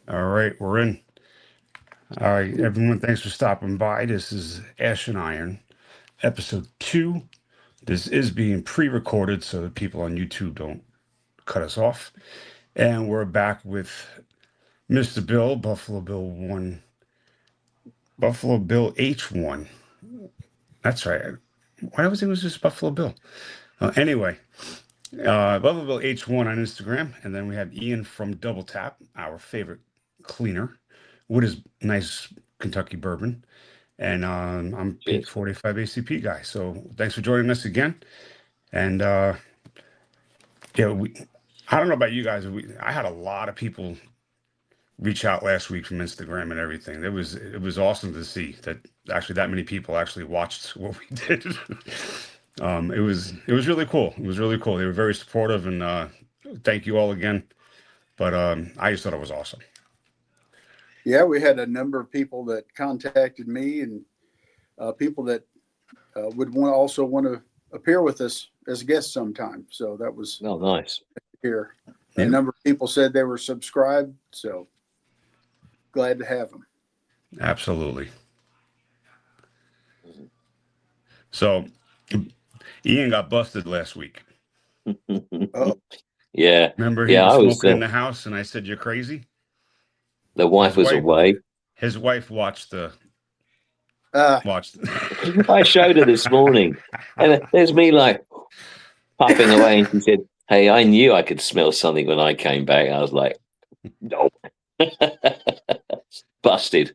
All right, we're in. All right, everyone, thanks for stopping by. This is Ash and Iron, episode 2. This is being pre-recorded so that people on YouTube don't cut us off. And we're back with Mr. Bill, Buffalo Bill 1, Buffalo Bill H1. That's right. Why was it was just Buffalo Bill? Anyway, Buffalo Bill H1 on Instagram. And then we have Ian from Double Tap, our favorite cleaner, with his nice Kentucky bourbon. And I'm Pete Cheers. 45 ACP guy. So thanks for joining us again. And yeah, I don't know about you guys. I had a lot of people reach out last week from Instagram and everything. It was awesome to see that actually that many people actually watched what we did. It was really cool. It was really cool. They were very supportive, and thank you all again. But I just thought it was awesome. Yeah, we had a number of people that contacted me and people that would also want to appear with us as guests sometime. So that was Oh, nice. here. A Yeah, number of people said they were subscribed. So glad to have them. absolutely. So Ian got busted last week. Oh, Yeah, Remember, he yeah. was I was. smoking in the house, and I said, "You're crazy." The His wife was wife, away. his wife watched the uh, watched. I showed her this morning, and there's me like puffing away, and she said, "Hey, I knew I could smell something when I came back." I was like, "No, busted."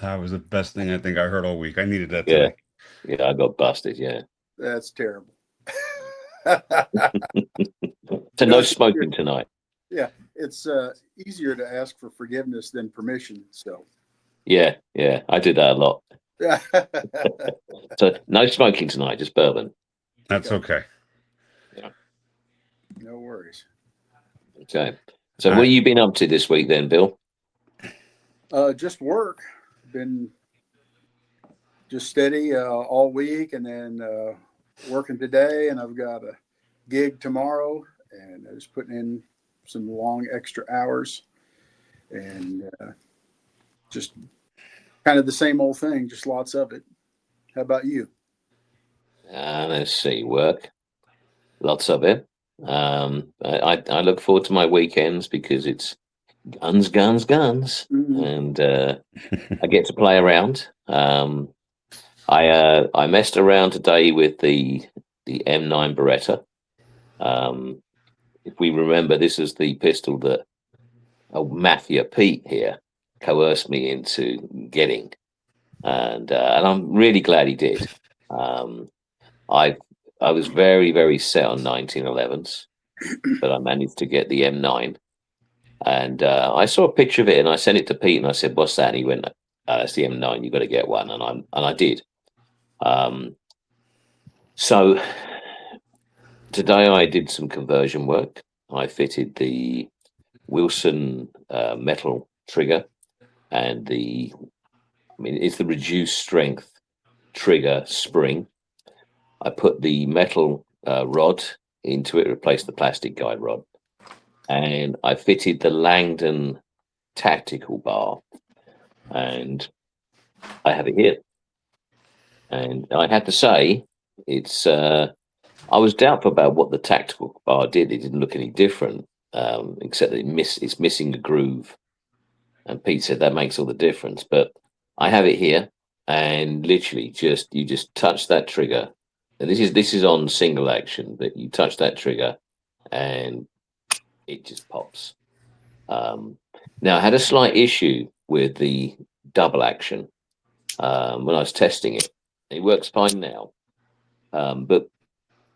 That was the best thing I think I heard all week. I needed that Yeah, today. yeah. I got busted. Yeah. that's terrible. So No, no it's easier, smoking tonight. yeah, it's easier to ask for forgiveness than permission. So, Yeah, yeah. I do that a lot. yeah. So no smoking tonight, just bourbon. That's Okay, okay. Yeah. no worries. Okay. So All what have right. you been up to this week then, Bill? Just work. Been just steady all week, and then working today, and I've got a gig tomorrow, and I was putting in some long extra hours, and just kind of the same old thing, just lots of it. How about you? Let's see, work. Lots of it. I look forward to my weekends because it's guns, guns, guns, Mm, and I get to play around. I messed around today with the M9 Beretta. Um, if we remember, this is the pistol that Mafia Pete here coerced me into getting, and I'm really glad he did. Um, I I was very very set on 1911s, but I managed to get the M9. And I saw a picture of it, and I sent it to Pete, and I said, "What's that?" And he went, "That's the M9. You got to get one." And I did. Um, so today I did some conversion work. I fitted the Wilson metal trigger and it's the reduced strength trigger spring. I put the metal rod into it, replaced the plastic guide rod, and I fitted the Langdon tactical bar, and I have it here. And I have to say, it's I was doubtful about what the tactical bar did. It didn't look any different, except that it's missing the groove. And Pete said that makes all the difference. But I have it here, and literally, you just touch that trigger. And this is on single action, but you touch that trigger, and it just pops. Um, Now I had a slight issue with the double action when I was testing it. It works fine now, but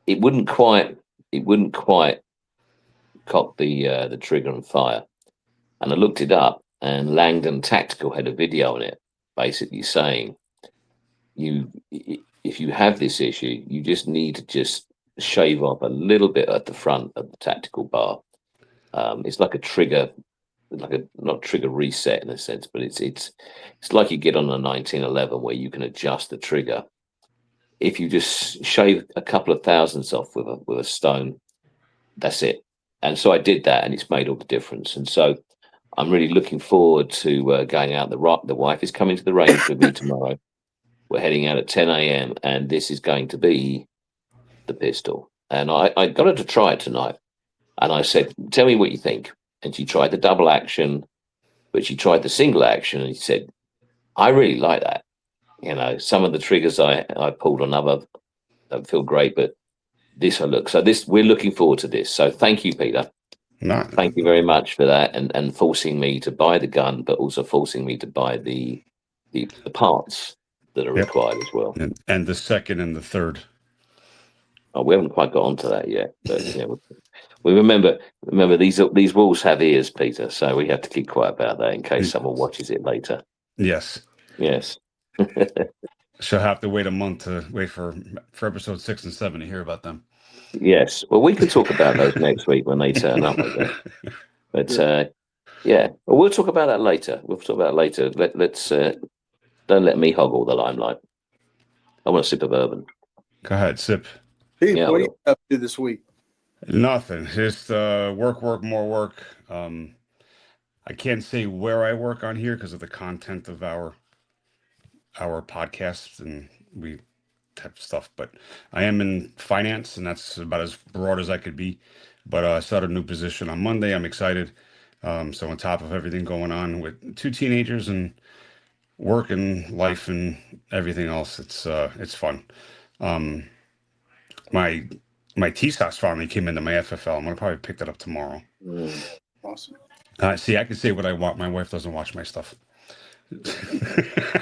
it wouldn't quite cock the trigger and fire. And I looked it up, and Langdon Tactical had a video on it, basically saying you if you have this issue, you just need to just shave off a little bit at the front of the tactical bar. It's like a trigger, like a not trigger reset in a sense, but it's like you get on a 1911 where you can adjust the trigger. If you just shave a couple of thousandths off with a stone, that's it. And so I did that, and it's made all the difference. And so I'm really looking forward to going out. The wife is coming to the range with me tomorrow. We're heading out at 10 a.m. and this is going to be the pistol. And I got her to try it tonight. And I said, tell me what you think. And she tried the double action, but she tried the single action. And she said, I really like that. You know, some of the triggers I pulled on other don't feel great, but this I look. So we're looking forward to this. So thank you, Peter. Thank you very much for that and forcing me to buy the gun, but also forcing me to buy the parts that are required as well. And the second and the third. Oh, we haven't quite got onto that yet, but yeah, we remember these walls have ears, Peter, so we have to keep quiet about that in case someone watches it later. Yes. She'll have to wait a month to wait for episode 6 and 7 to hear about them. Yes. Well, we can talk about those next week when they turn up, I guess. But yeah, well, we'll talk about that later. Let's don't let me hog all the limelight. I want a sip of bourbon. Go ahead, sip. Pete, what are you up to this week? Nothing. Just work, more work. I can't say where I work on here because of the content of our podcasts and we type of stuff. But I am in finance, and that's about as broad as I could be. But I started a new position on Monday. I'm excited. So on top of everything going on with 2 teenagers and work and life and everything else, it's fun. My TSOS finally came into my FFL. I'm gonna probably pick that up tomorrow. Awesome. See, I can say what I want. My wife doesn't watch my stuff.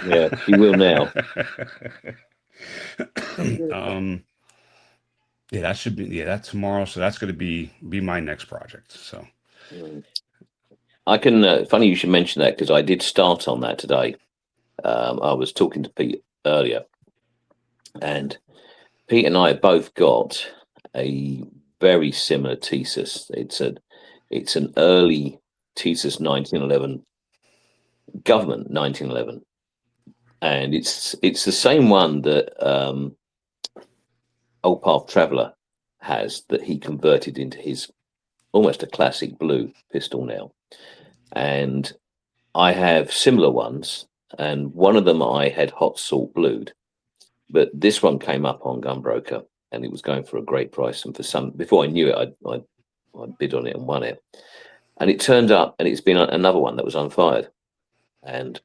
Yeah, she will now. Yeah, that should be that tomorrow. So that's going to be my next project. So I can. Funny you should mention that because I did start on that today. I was talking to Pete earlier, and Pete and I both got a very similar thesis. It's an early thesis 1911, government 1911, and it's the same one that Old Path Traveller has, that he converted into his almost a classic blue pistol now. And I have similar ones, and one of them I had hot salt blued, but this one came up on Gunbroker and it was going for a great price. And before I knew it, I bid on it and won it. And it turned up, and it's been another one that was unfired. And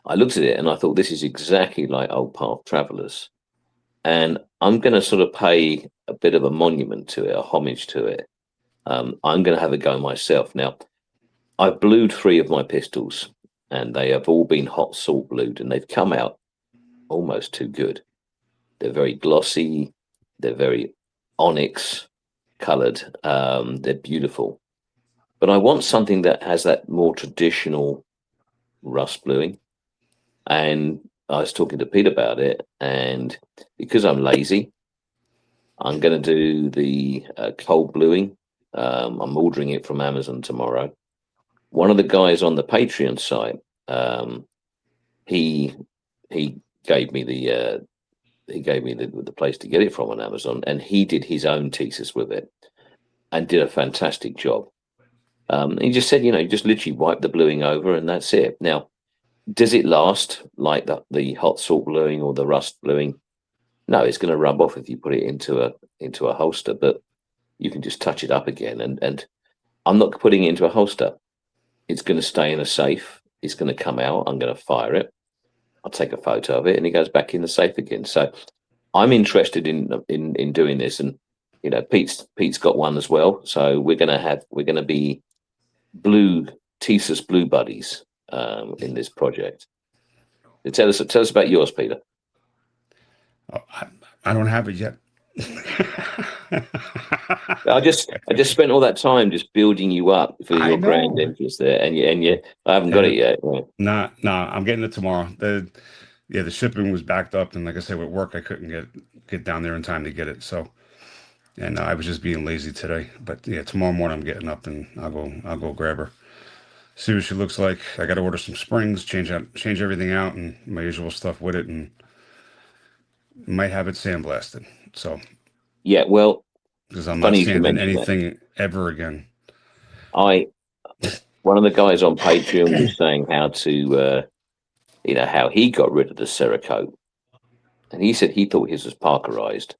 I looked at it and I thought, this is exactly like Old Path Travellers. And I'm going to sort of pay a bit of a monument to it, a homage to it. I'm going to have a go myself. Now, I've blued 3 of my pistols, and they have all been hot salt blued, and they've come out almost too good. They're very glossy. They're very onyx colored. They're beautiful. But I want something that has that more traditional rust bluing. And I was talking to Pete about it, and because I'm lazy, I'm going to do the cold bluing. I'm ordering it from Amazon tomorrow. One of the guys on the Patreon site, he gave me the place to get it from on Amazon, and he did his own thesis with it and did a fantastic job. He just said, you just literally wipe the bluing over and that's it. Now, does it last like the hot salt bluing or the rust bluing? No, it's going to rub off if you put it into a holster, but you can just touch it up again. And I'm not putting it into a holster. It's going to stay in a safe. It's going to come out. I'm going to fire it. I'll take a photo of it, and it goes back in the safe again. So I'm interested in doing this, and Pete's got one as well. So we're going to be thesis blue buddies in this project. Tell us about yours, Peter. Oh, I don't have it yet. I just spent all that time just building you up for your grand entrance there, and I haven't got it yet. Nah, I'm getting it tomorrow. The shipping was backed up, and like I said, with work, I couldn't get down there in time to get it. So, and I was just being lazy today. But yeah, tomorrow morning I'm getting up, and I'll go grab her. See what she looks like. I got to order some springs, change everything out, and my usual stuff with it, and might have it sandblasted. So yeah, well, because I'm not sanding anything ever again. When one of the guys on Patreon was saying how to, how he got rid of the Cerakote, and he said he thought his was Parkerized,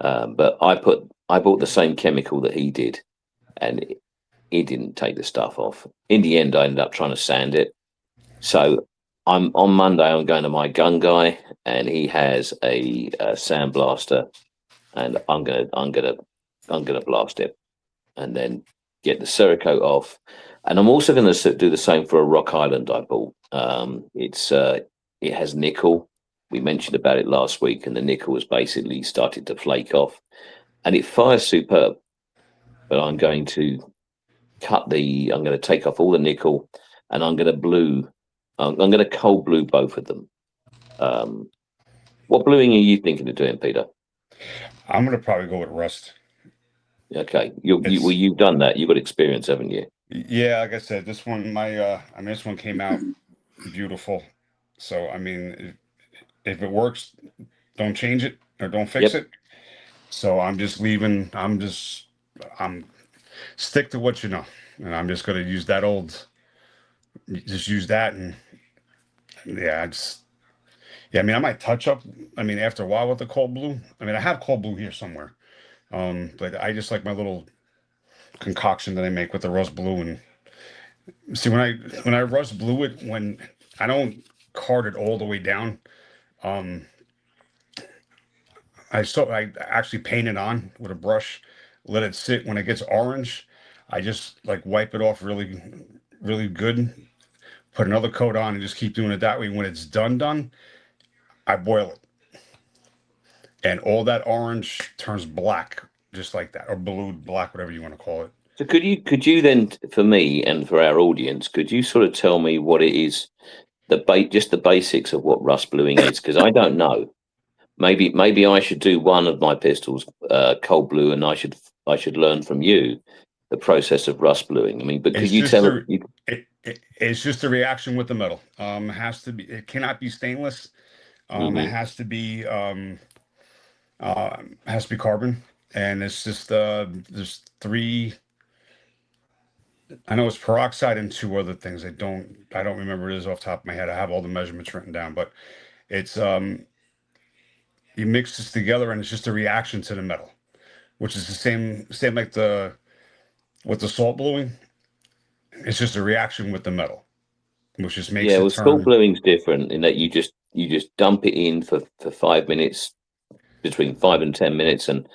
but I bought the same chemical that he did, and it didn't take the stuff off. In the end, I ended up trying to sand it. So on Monday, I'm going to my gun guy, and he has a sandblaster, and I'm gonna blast it, and then get the Cerakote off. And I'm also going to do the same for a Rock Island I bought. It has nickel. We mentioned about it last week, and the nickel has basically started to flake off, and it fires superb. But I'm going to I'm going to take off all the nickel, and I'm going to cold blue both of them. What bluing are you thinking of doing, Peter? I'm gonna probably go with rust. Okay, you've done that. You've got experience, haven't you? Yeah, like I said, this one, this one came out beautiful. So, I mean, if it works, don't change it or don't fix it. So I'm just leaving. I'm stick to what you know, and I'm just gonna use that just use that, and yeah, I mean, I might touch up. I mean, after a while with the cold blue. I mean, I have cold blue here somewhere, but I just like my little concoction that I make with the rust blue. And see, when I rust blue it, when I don't card it all the way down, um, I actually paint it on with a brush, let it sit. When it gets orange, I just like wipe it off really, really good. Put another coat on and just keep doing it that way. When it's done, I boil it, and all that orange turns black, just like that, or blue, black, whatever you want to call it. So could you then, for me and for our audience, could you sort of tell me what it is, just the basics of what rust bluing is? Because I don't know. Maybe I should do one of my pistols cold blue, and I should learn from you the process of rust bluing. I mean, but could you tell me? It's just a reaction with the metal. It has to be. It cannot be stainless. It has to be carbon, and it's just there's three. I know it's peroxide and two other things. I don't remember what it is off the top of my head. I have all the measurements written down, but it's you mix this together, and it's just a reaction to the metal, which is the same like with the salt bluing. It's just a reaction with the metal, which just makes it turn. Salt bluing's different in that you just dump it in for 5 minutes, between 5 and 10 minutes, and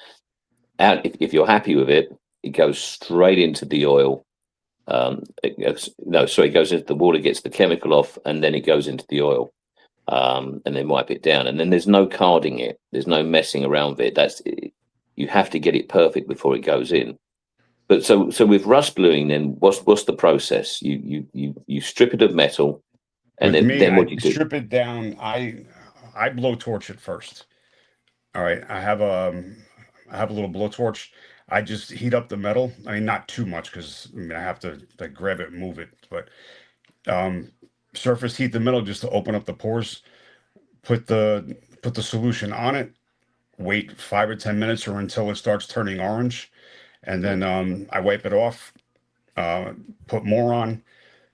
out. If you're happy with it, it goes straight into the oil. It goes into the water, gets the chemical off, and then it goes into the oil, and then wipe it down. And then there's no carding it. There's no messing around with it. You have to get it perfect before it goes in. But so with rust bluing, then what's the process? You strip it of metal, and then what do you do? Strip it down. I blow torch it first. All right, I have a little blowtorch. I just heat up the metal. I mean, not too much because I mean I have to like grab it and move it, but surface heat the metal just to open up the pores. Put the solution on it. Wait 5 or 10 minutes or until it starts turning orange, and then I wipe it off. Put more on,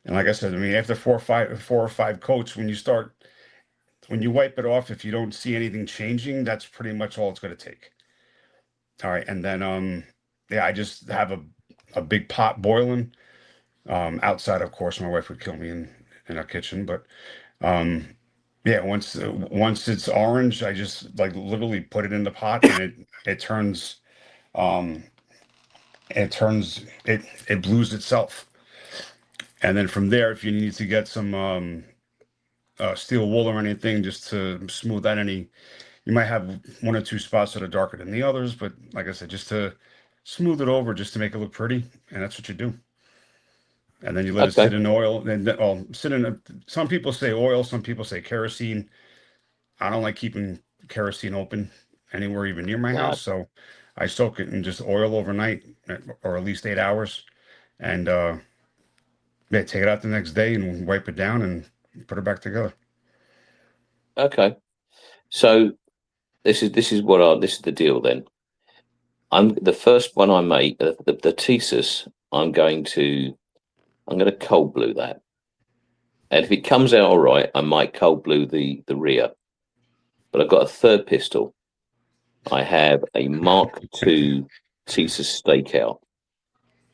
and like I said, I mean after four or five coats, when you wipe it off, if you don't see anything changing, that's pretty much all it's going to take. All right, and then I just have a big pot boiling. Outside, of course, my wife would kill me in our kitchen, but once it's orange, I just like literally put it in the pot, and it turns it blues itself. And then from there, if you need to get some steel wool or anything just to smooth out any, you might have one or two spots that are darker than the others, but like I said, just to smooth it over, just to make it look pretty, and that's what you do. And then you let it sit in oil, and some people say oil, some people say kerosene. I don't like keeping kerosene open anywhere even near my house, so I soak it in just oil overnight, or at least 8 hours, and take it out the next day and wipe it down and put it back together. Okay, so this is the deal then. I'm the first one I make the thesis. I'm going to I'm going to cold blue that. And if it comes out all right, I might cold blue the rear. But I've got a third pistol. I have a Mark II Thesis Stakeout.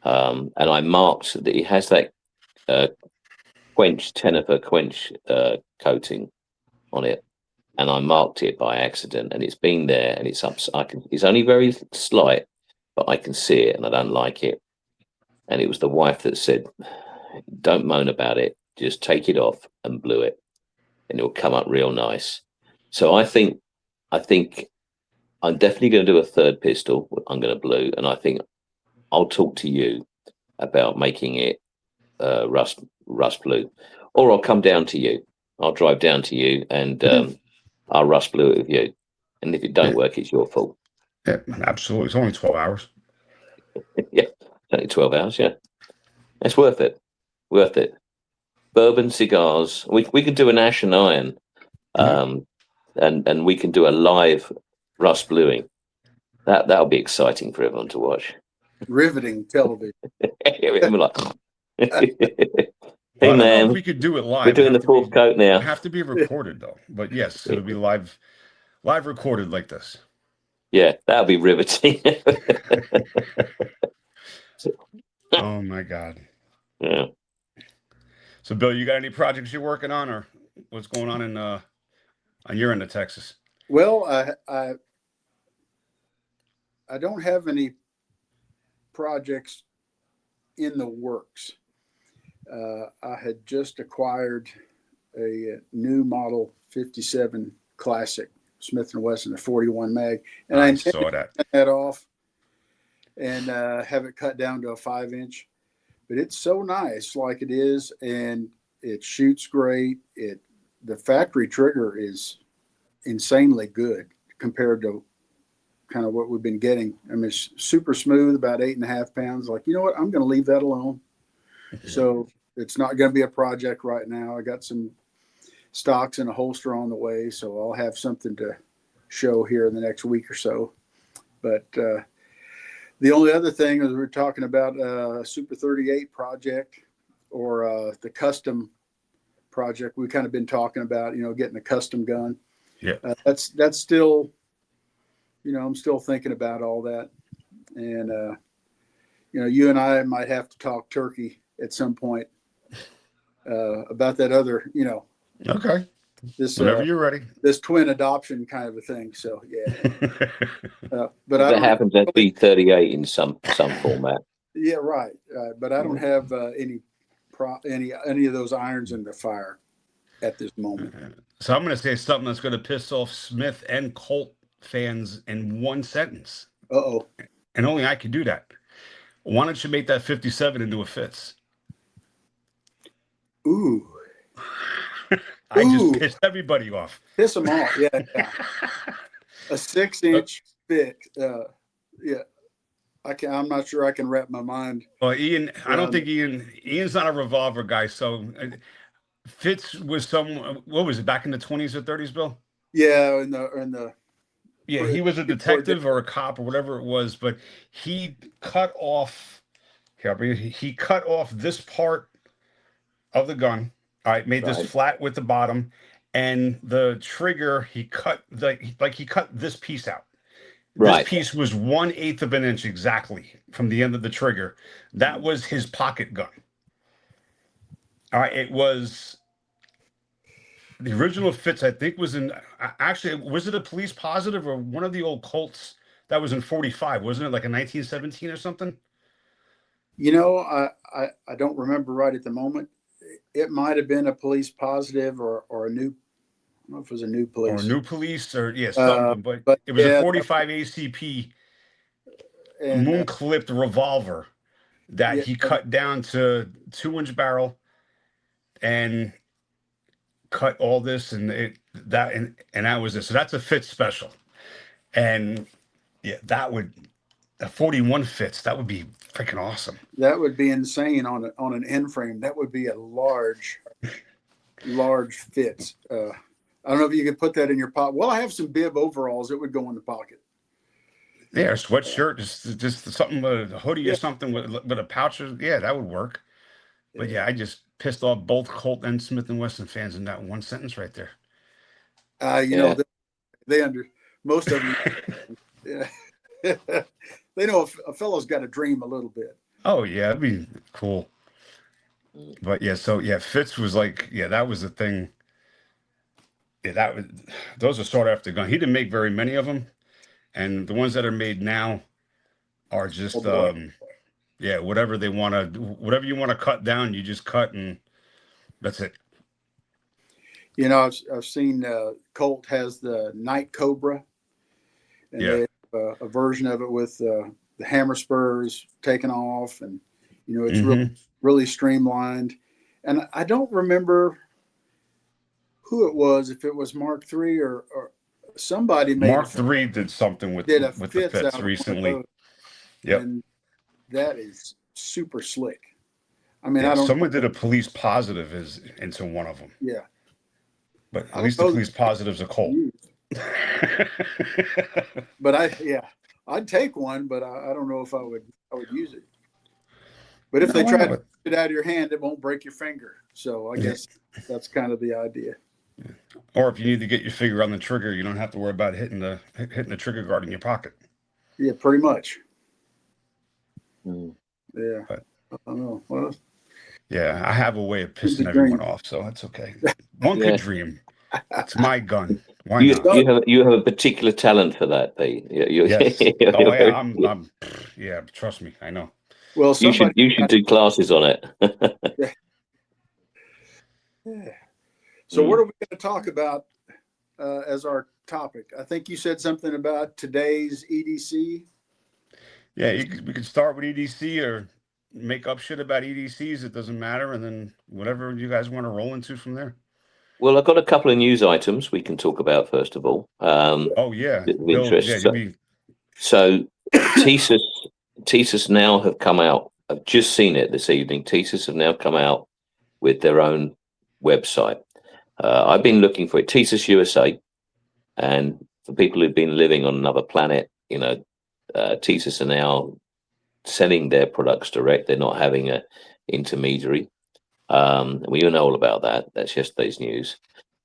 And I marked that it has that Tenefer quench coating on it. And I marked it by accident, and it's been there, and it's up. It's only very slight, but I can see it, and I don't like it. And it was the wife that said, "Don't moan about it. Just take it off and blue it, and it'll come up real nice." So I think I'm definitely going to do a third pistol. I'm going to blue, and I think I'll talk to you about making it rust blue, or I'll come down to you. I'll drive down to you, and I'll rust blue it with you. And if it don't work, it's your fault. Yeah, absolutely. It's only 12 hours. Yeah, it's only 12 hours. Yeah, it's worth it. Worth it. Bourbon, cigars. We could do an ash and iron, and we can do a live rust bluing. That'll be exciting for everyone to watch. Riveting television. We're like, Well, hey man, we could do it live. we're doing the fourth coat now. Have to be recorded though. But yes, it'll be live recorded like this. Yeah, that'll be riveting. Oh my God. Yeah. So Bill, you got any projects you're working on, or what's going on in on your end of Texas? Well, I don't have any projects in the works. I had just acquired a new model 57 Classic Smith & Wesson, a 41 mag, and I saw that. To cut that off and have it cut down to a 5-inch. But it's so nice like it is, and it shoots great. The factory trigger is insanely good compared to kind of what we've been getting. I mean, it's super smooth, about 8.5 pounds. Like, you know what? I'm going to leave that alone. So it's not going to be a project right now. I got some stocks and a holster on the way, so I'll have something to show here in the next week or so. But the only other thing is we're talking about a Super 38 project, or the custom project. We've kind of been talking about, getting a custom gun. Yeah. That's still, I'm still thinking about all that. And, you and I might have to talk turkey at some point about that other, Okay. This whenever you're ready. This twin adoption kind of a thing. So yeah. But if it happens at B38 in some format. Yeah, right. But I don't have any of those irons in the fire at this moment. So I'm going to say something that's going to piss off Smith and Colt fans in one sentence. Uh-oh. And only I can do that. Why don't you make that 57 into a Fitz? Ooh. I just pissed everybody off. Piss them off, yeah. A 6-inch fit. Yeah. I'm not sure I can wrap my mind. Well, Ian, I don't think Ian's not a revolver guy. So Fitz was what was it, back in the 20s or 30s, Bill? Yeah, yeah, he was a detective or a cop or whatever it was, but he cut off this part of the gun. All right, made this flat with the bottom, and the trigger he cut he cut this piece out. This piece was 1/8 of an inch exactly from the end of the trigger. That was his pocket gun. All right, it was the original Fitz. I think was was it a police positive or one of the old Colts that was in 45? Wasn't it like a 1917 or something? I don't remember right at the moment. It might have been a police positive or a new. I don't know if it was a new police. Or new police or something, but it was a 45 ACP moon clipped revolver that he cut down to 2-inch barrel and cut all this and that was it. So that's a Fitz special. And yeah, a 41 Fitz, that would be freaking awesome. That would be insane on an end frame. That would be a large Fitz. I don't know if you could put that in your pocket. Well, I have some bib overalls. It would go in the pocket. Yeah, a sweatshirt, just something with a hoodie or something with a pouch. Yeah, that would work. But yeah, I just pissed off both Colt and Smith and Wesson fans in that one sentence right there. You know, they most of them. Yeah. They know a fellow's got to dream a little bit. Oh yeah, that'd be cool. But yeah, so yeah, Fitz was like, yeah, that was the thing. Yeah, those are sought after gun. He didn't make very many of them, and the ones that are made now are just yeah, whatever they want to, whatever you want to cut down, you just cut, and that's it. You know, I've seen Colt has the Night Cobra, and Yeah. they have a version of it with the hammer spurs taken off, and you know, it's really streamlined. And I don't remember who it was, if it was Mark III or somebody made Mark III did something with the Fitz recently. Yep. And that is super slick. I mean, yeah, I don't. Someone did a police positive into one of them. Yeah. But at least the police positive's a Colt. But I'd take one, but I don't know if I would use it. But if they try to get it out of your hand, it won't break your finger. So I guess that's kind of the idea. Or if you need to get your finger on the trigger, you don't have to worry about hitting the trigger guard in your pocket. Yeah, pretty much. Mm. Yeah. But, I don't know. Well, yeah, I have a way of pissing everyone off, so that's okay. One could dream. It's my gun. Why not? You have a particular talent for that, Pete. Yes. Oh yeah, I'm yeah. Trust me, I know. Well, you should do classes on it. Yeah. So what are we going to talk about as our topic? I think you said something about today's EDC. Yeah, we could start with EDC or make up shit about EDCs. It doesn't matter, and then whatever you guys want to roll into from there. Well, I've got a couple of news items we can talk about first of all. Oh yeah, interest. So TSUS now have come out. I've just seen it this evening. TSUS have now come out with their own website. I've been looking for it, TSUS USA, and for people who've been living on another planet, you know, TSUS are now selling their products direct. They're not having an intermediary. We all know all about that. That's yesterday's news.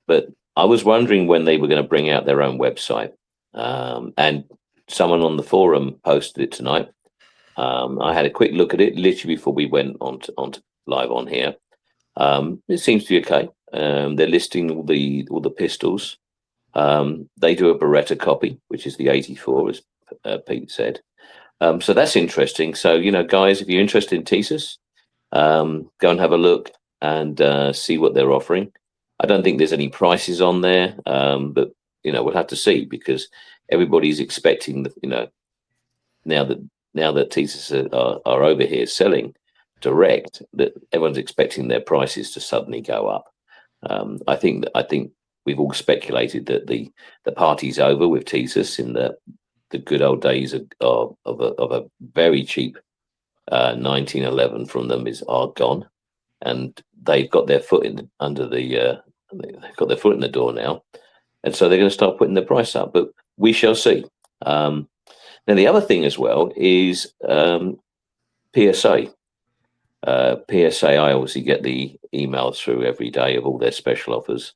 But I was wondering when they were going to bring out their own website. And someone on the forum posted it tonight. I had a quick look at it literally before we went on live on here. It seems to be okay. They're listing all the pistols. They do a Beretta copy, which is the 84, as Pete said. So that's interesting. So, you know, guys, if you're interested in TSUS, go and have a look and see what they're offering. I don't think there's any prices on there, but you know, we'll have to see, because everybody's expecting that, you know, now that TSUS are over here selling direct, that everyone's expecting their prices to suddenly go up. I think we've all speculated that the party's over with TSUS in the good old days of a very cheap 1911 from them are gone, and they've got their foot in they've got their foot in the door now, and so they're going to start putting the price up. But we shall see. Now the other thing as well is PSA. PSA, I obviously get the emails through every day of all their special offers,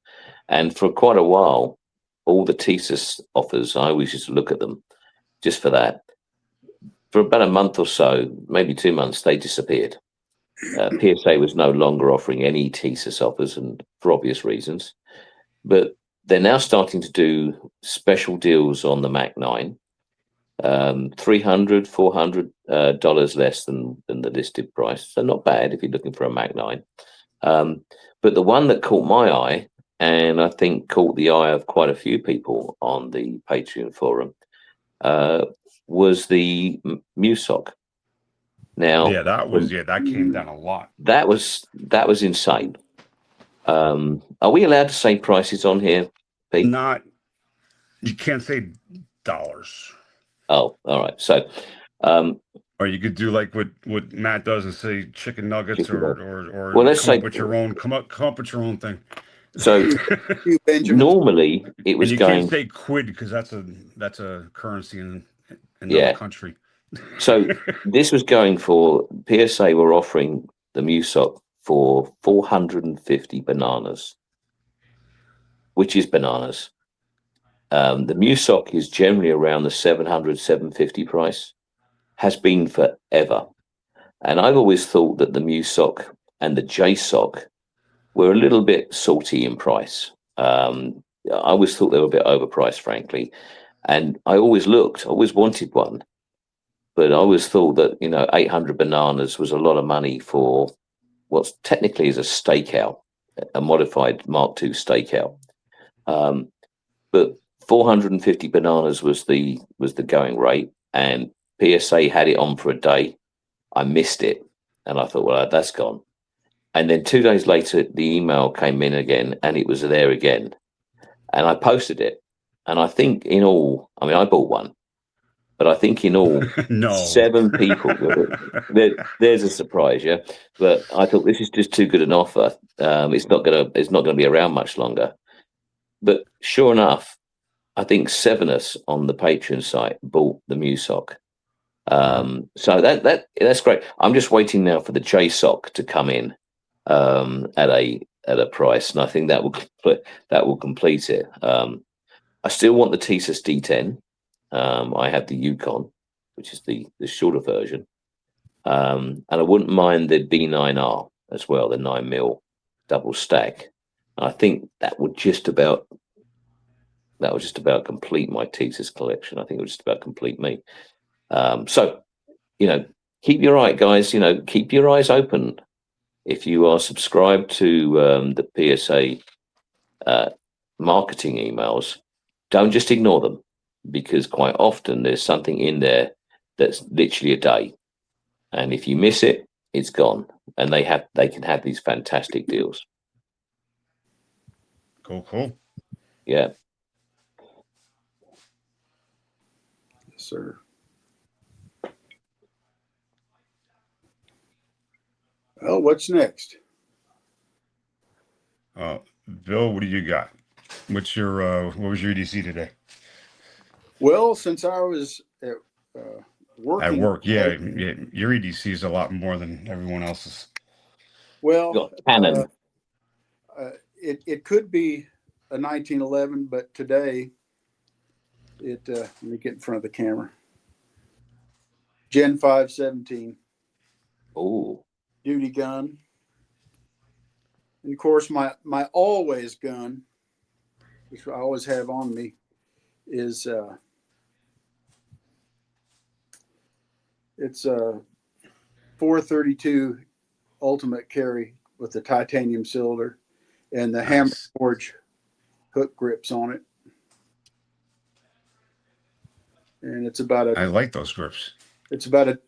and for quite a while, all the TSUS offers, I always used to look at them just for that. For about a month or so, maybe 2 months, they disappeared. PSA was no longer offering any TSUS offers, and for obvious reasons. But they're now starting to do special deals on the Mac 9, $300, $400 less than the listed price. So not bad if you're looking for a Mac 9. But the one that caught my eye, and I think caught the eye of quite a few people on the Patreon forum, was the MUSOC. Now, yeah, that came down a lot. That was insane. Are we allowed to say prices on here, Pete? You can't say dollars. Oh, all right. So, or you could do like what Matt does and say chicken nuggets, or well, let's come up with your own thing. So normally it was can't say quid because that's a currency in another country. So this was going for, PSA were offering the MUSOC for 450 bananas, which is bananas. The Musoc is generally around the 700, 750 price, has been forever. And I've always thought that the Musoc and the JSOC were a little bit salty in price. I always thought they were a bit overpriced, frankly. And I always wanted one. But I always thought that, 800 bananas was a lot of money for what's technically is a stakeout, a modified Mark II stakeout. But 450 bananas was the going rate, and PSA had it on for a day. I missed it, and I thought, well, that's gone. And then 2 days later, the email came in again, and it was there again. And I posted it. And I think in all, I bought one. But I think in all, No. 7 people. There's a surprise, yeah. But I thought this is just too good an offer. It's not gonna be around much longer. But sure enough, I think 7 of us on the Patreon site bought the Musoc. So that's great. I'm just waiting now for the JSOC to come in at a price, and I think that will complete it. I still want the Thesis D10. I have the Yukon, which is the shorter version, and I wouldn't mind the B9R as well, the 9mm double stack. And I think that would just about complete my Thesis collection. I think it would just about complete me. So, keep your eye, guys. Keep your eyes open. If you are subscribed to the PSA marketing emails, don't just ignore them, because quite often there's something in there that's literally a day, and if you miss it, it's gone. And they can have these fantastic deals. Cool. Yeah. Yes, sir. Well, what's next? Bill, what do you got? What was your EDC today? Well, since I was working at work, yeah, your EDC is a lot more than everyone else's. Well, Canon. It could be a 1911, but today let me get in front of the camera. Gen 517. Oh. Duty gun. And of course, my always gun, which I always have on me, is it's a 432 ultimate carry with the titanium cylinder and the hammer forge hook grips on it. And it's about I like those grips. It's about a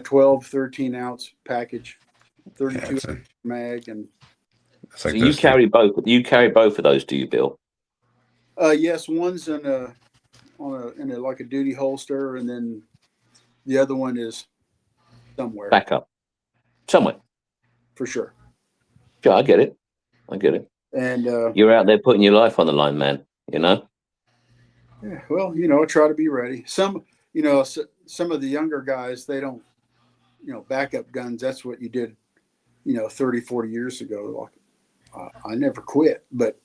12, 13 ounce package, 32 mag, and so you carry both. You carry both of those, do you, Bill? Yes, one's in a like a duty holster, and then the other one is somewhere. Back up. Somewhere. For sure. Yeah, I get it. And you're out there putting your life on the line, man. Yeah, well, I try to be ready. Some of the younger guys, they don't, backup guns. That's what you did, 30, 40 years ago. Like, I never quit, but,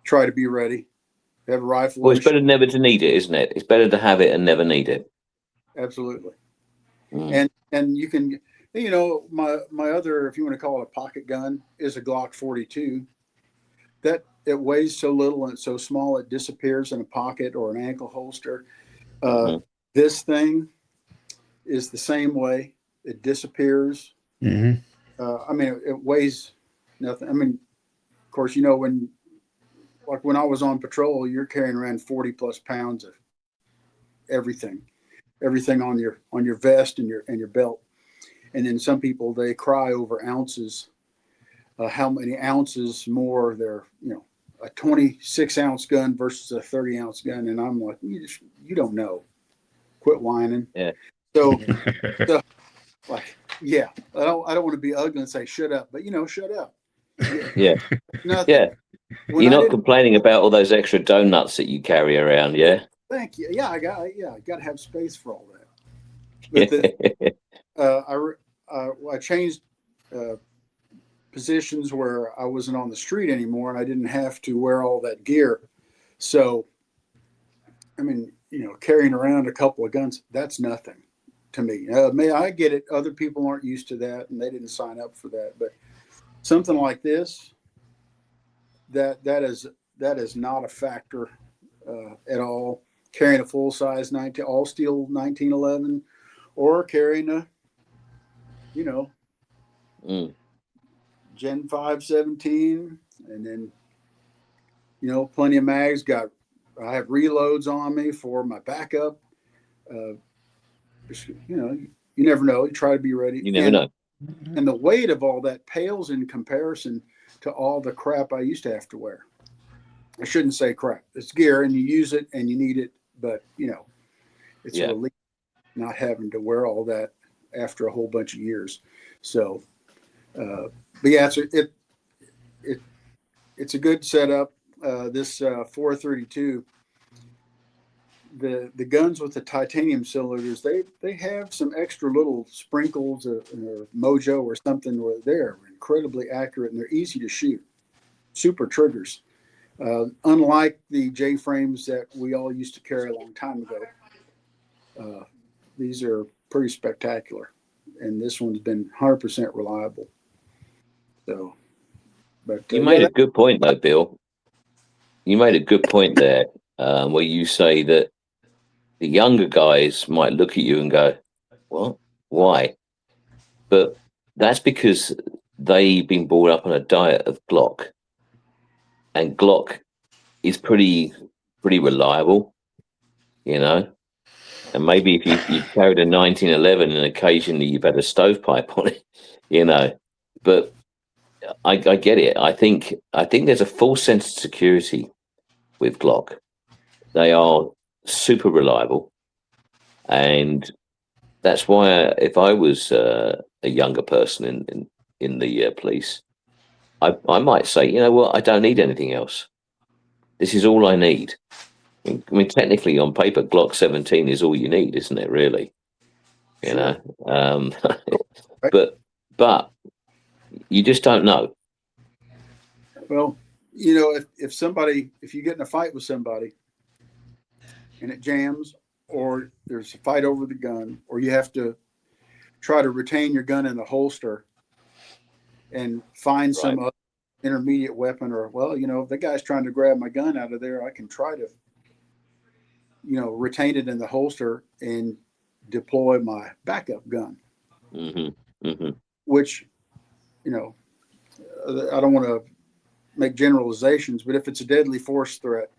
try to be ready. Have a rifle. Well, it's better never to need it, isn't it? It's better to have it and never need it. Absolutely. And you can, my other, if you want to call it a pocket gun, is a Glock 42. That it weighs so little and it's so small it disappears in a pocket or an ankle holster. This thing is the same way. It disappears. It weighs nothing. Of course, when I was on patrol, you're carrying around 40 plus pounds of everything on your vest and your belt. And then some people, they cry over ounces, how many ounces more they're, a 26 ounce gun versus a 30 ounce gun. And I'm like, you don't know. Quit whining. Yeah. So like, yeah, I don't want to be ugly and say, shut up, but shut up. Yeah. Nothing. Yeah. You're not complaining about all those extra donuts that you carry around, yeah? Thank you. Yeah, I got to have space for all that. But I changed uh, positions where I wasn't on the street anymore and I didn't have to wear all that gear. So, I mean, carrying around a couple of guns, that's nothing to me. May I get it. Other people aren't used to that and they didn't sign up for that. But something like this, that is not a factor at all. Carrying a full size 19 all steel 1911 or carrying a, you know, Mm. Gen 517 and then, plenty of mags. I have reloads on me for my backup. Uh, you never know. You try to be ready. You never know. And the weight of all that pales in comparison to all the crap I used to have to wear. I shouldn't say crap. It's gear and you use it and you need it, but it's a Yeah. relief not having to wear all that after a whole bunch of years. So, but yeah, it's a good setup. This 432, the guns with the titanium cylinders, they have some extra little sprinkles or mojo or something where they're incredibly accurate and they're easy to shoot. Super triggers. Unlike the J frames that we all used to carry a long time ago, these are pretty spectacular, and this one's been 100% reliable. So, but You yeah, made a good point, though, Bill. You made a good point there, where you say that the younger guys might look at you and go, "What? Why?" But that's because they've been brought up on a diet of Glock, and Glock is pretty reliable, you know. And maybe if you've carried a 1911 and occasionally you've had a stovepipe on it, you know. But I get it. I think there's a false sense of security with Glock. They are super reliable, and that's why if I was a younger person in the police, I might say, you know what, I don't need anything else. This is all I need. I mean, technically, on paper, Glock 17 is all you need, isn't it? Really, you sure. know. Um, Right. but you just don't know. Well, if you get in a fight with somebody and it jams, or there's a fight over the gun, or you have to try to retain your gun in the holster and find Right. some other intermediate weapon, or if the guy's trying to grab my gun out of there, I can try to retain it in the holster and deploy my backup gun, Hmm. Hmm. which you know I don't want to make generalizations, but if it's a deadly force threat,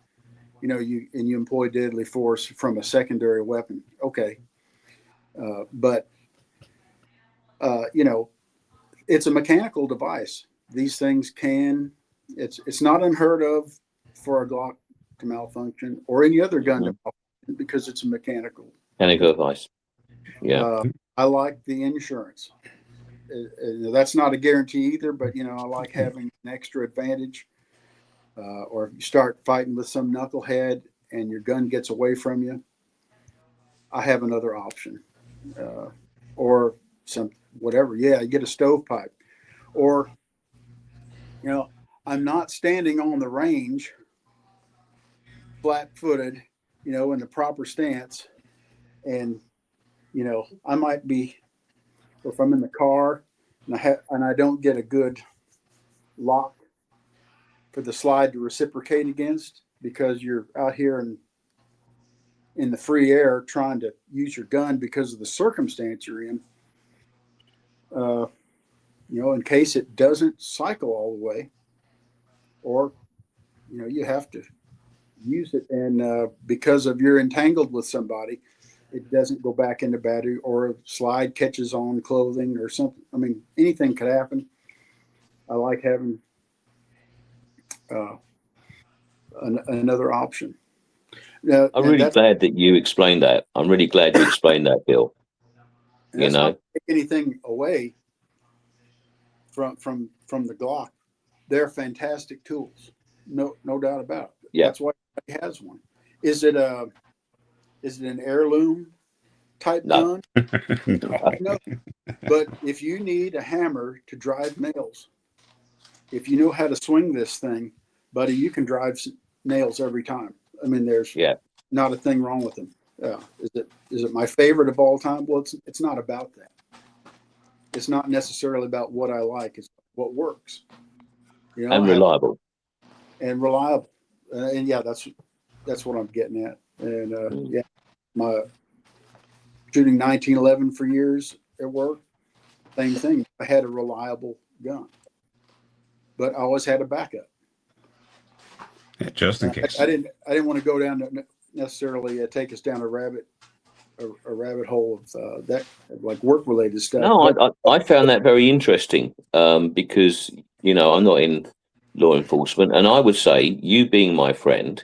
you employ deadly force from a secondary weapon, okay, but it's a mechanical device. These things it's not unheard of for a Glock to malfunction or any other gun to Hmm. malfunction because it's a mechanical. Chemical advice. Yeah. I like the insurance. That's not a guarantee either, but I like having an extra advantage. Or if you start fighting with some knucklehead and your gun gets away from you, I have another option, or some whatever. Yeah, you get a stovepipe, or you know, I'm not standing on the range flat-footed, in the proper stance, and I might be, or if I'm in the car and I don't get a good lock for the slide to reciprocate against because you're out here in the free air trying to use your gun because of the circumstance you're in. Uh, in case it doesn't cycle all the way, or you have to use it, and because of you're entangled with somebody, it doesn't go back into battery, or a slide catches on clothing or something. I mean, anything could happen. I like having uh, another option. Now, I'm and really that's glad that you explained that. I'm really glad you explained that, Bill. and You that's not know, to take anything away from the Glock. They're fantastic tools, no doubt about it. yeah. That's why he has one. Is it a is it an heirloom? type No. gun. No. No, but if you need a hammer to drive nails, if you know how to swing this thing, buddy, you can drive nails every time. I mean, there's Yeah. not a thing wrong with them. Is it my favorite of all time? Well, it's not about that. It's not necessarily about what I like. It's what works. You know, And reliable. and reliable. And yeah, that's what I'm getting at. And yeah, my shooting 1911 for years at work, same thing. I had a reliable gun, but I always had a backup. Yeah, just in case. I didn't want to go down to necessarily take us down a rabbit hole of that, like work related stuff. No, I found that very interesting because, you know, I'm not in law enforcement. And I would say, you being my friend,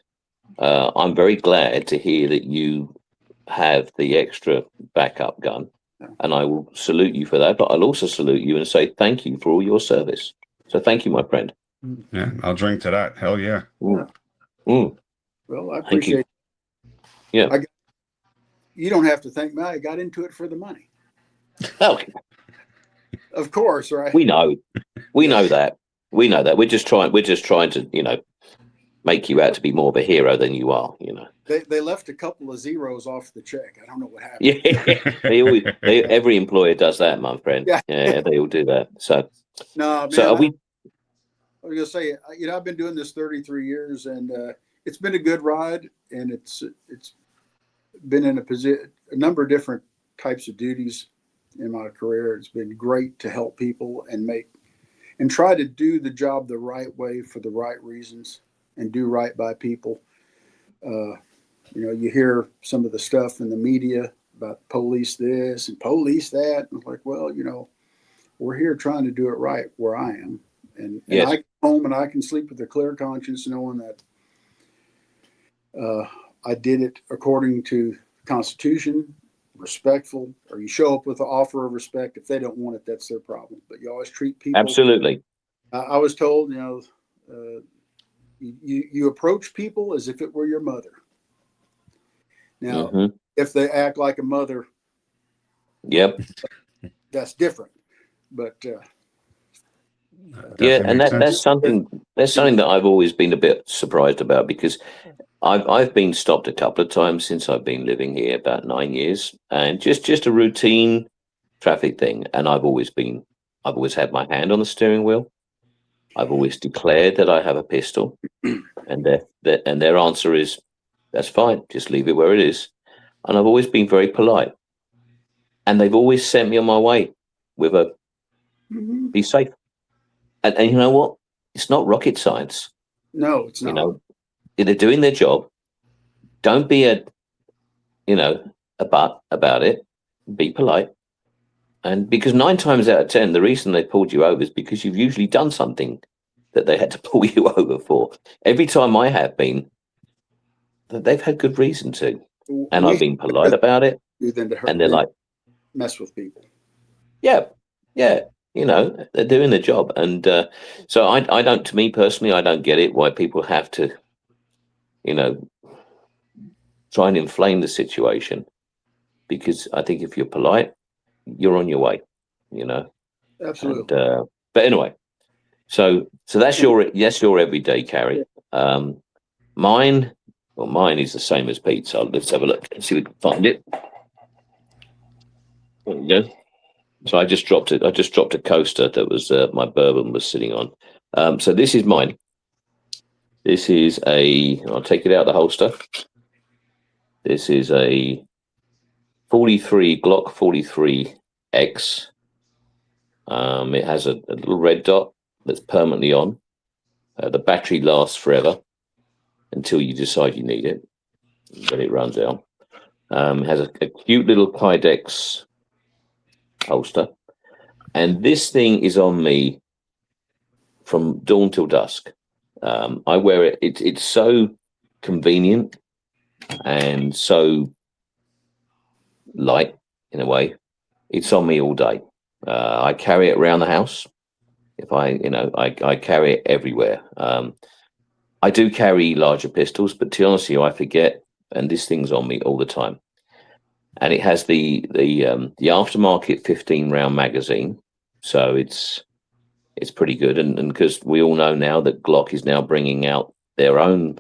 I'm very glad to hear that you have the extra backup gun. And I will salute you for that. But I'll also salute you and say thank you for all your service. So thank you, my friend. Yeah, I'll drink to that. Hell yeah. Mm. Mm. Well, I Thank you. appreciate it. Yeah. You don't have to thank me. I got into it for the money. Oh, Of course, right? we know. We know that. We know that. We're just trying to, you know, make you out to be more of a hero than you are, you know. They left a couple of zeros off the check. I don't know what happened. Yeah, every employer does that, my friend. Yeah, they all do that. So No, man, so are we? I was gonna say, you know, I've been doing this 33 years, and it's been a good ride, and it's been in a number of different types of duties in my career. It's been great to help people and try to do the job the right way for the right reasons and do right by people. You know, you hear some of the stuff in the media about police this and police that. And it's like, well, you know, we're here trying to do it right where I am. And Yes. I go home and I can sleep with a clear conscience knowing that I did it according to the Constitution, respectful, or you show up with an offer of respect. If they don't want it, that's their problem. But you always treat people. Absolutely. I was told, you know, you approach people as if it were your mother. Now, if they act like a mother, yep, that's different. But yeah, and makes that's something that I've always been a bit surprised about, because I've been stopped a couple of times since I've been living here, about 9 years, and just a routine traffic thing. And I've always had my hand on the steering wheel. I've always declared that I have a pistol, and their answer is, that's fine, just leave it where it is. And I've always been very polite, and they've always sent me on my way with a be safe. And you know what? It's not rocket science. No, it's not. You know, they're doing their job. Don't be a butt about it. Be polite. And because 9 times out of 10, the reason they pulled you over is because you've usually done something that they had to pull you over for. Every time I have been, they've had good reason to. And I've been polite about it. And they're like, mess with people. Yeah. You know, they're doing their job. And so I don't, to me personally, I don't get it why people have to, you know, try and inflame the situation. Because I think if you're polite, you're on your way, you know. Absolutely. And, but anyway, so that's your everyday carry. Mine is the same as Pete's. So let's have a look and see if we can find it. There we go. So I just dropped it. I just dropped a coaster that was my bourbon was sitting on. So this is mine. This is I'll take it out of the holster. This is a 43 Glock 43X. It has a little red dot that's permanently on. The battery lasts forever until you decide you need it, when it runs out. It has a cute little Kydex holster. And this thing is on me from dawn till dusk. I wear it. It's so convenient and so light in a way. It's on me all day. I carry it around the house. If I carry it everywhere. I do carry larger pistols, but to be honest with you, I forget, and this thing's on me all the time. and it has the aftermarket 15-round magazine, so it's pretty good. And because we all know now that Glock is now bringing out their own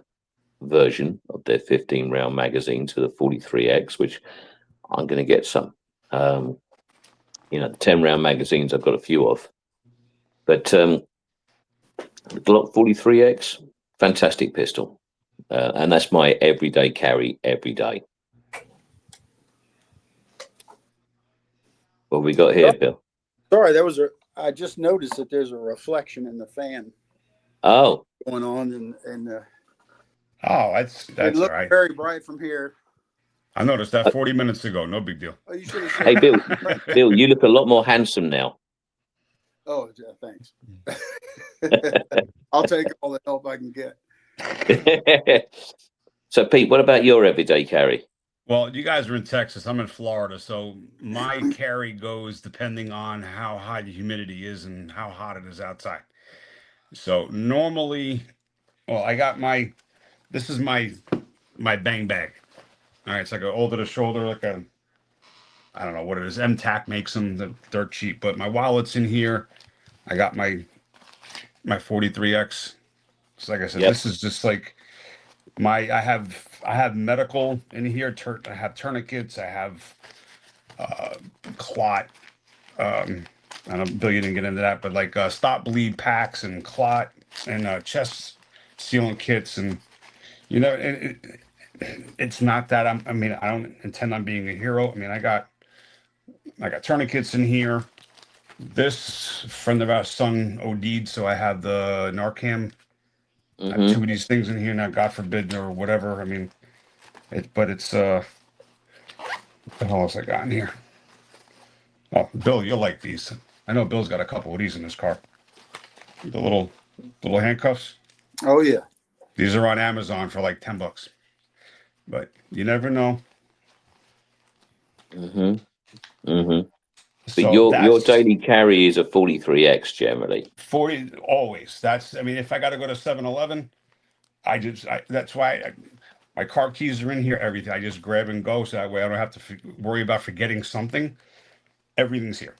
version of their 15-round magazine to the 43X, which I'm going to get some. The 10-round magazines I've got a few of, but the Glock 43X, fantastic pistol, and that's my everyday carry every day. What we got here, Bill? Sorry, I just noticed that there's a reflection in the fan Oh, going on, and Oh, that's it all looked right. very bright from here. I noticed that 40 minutes ago. No big deal. Oh, you should have seen. hey, Bill. Bill, you look a lot more handsome now. Oh, yeah, thanks. I'll take all the help I can get. So, Pete, what about your everyday carry? Well, you guys are in Texas. I'm in Florida, so my carry goes depending on how high the humidity is and how hot it is outside. So normally, well, this is my bang bag. All right, it's like an over the shoulder, like I don't know what it is. MTAC makes them. They're cheap, but my wallet's in here. I got my 43X. So like I said, Yep. This is just like I have medical in here. I have tourniquets. I have clot. I don't know, Bill, you didn't get into that, but like stop bleed packs and clot and chest sealing kits, and it's not that I don't intend on being a hero. I mean, I got tourniquets in here. This friend of ours son OD'd, so I have the Narcan. I have two of these things in here now, God forbid or whatever. I mean, it's what the hell else I got in here? Oh, Bill, you'll like these. I know Bill's got a couple of these in his car. The little handcuffs. Oh yeah. These are on Amazon for like $10. But you never know. But So your daily carry is a 43X generally. 40 always. If I got to go to 7-Eleven, that's why my car keys are in here, everything. I just grab and go, so that way I don't have to worry about forgetting something. Everything's here.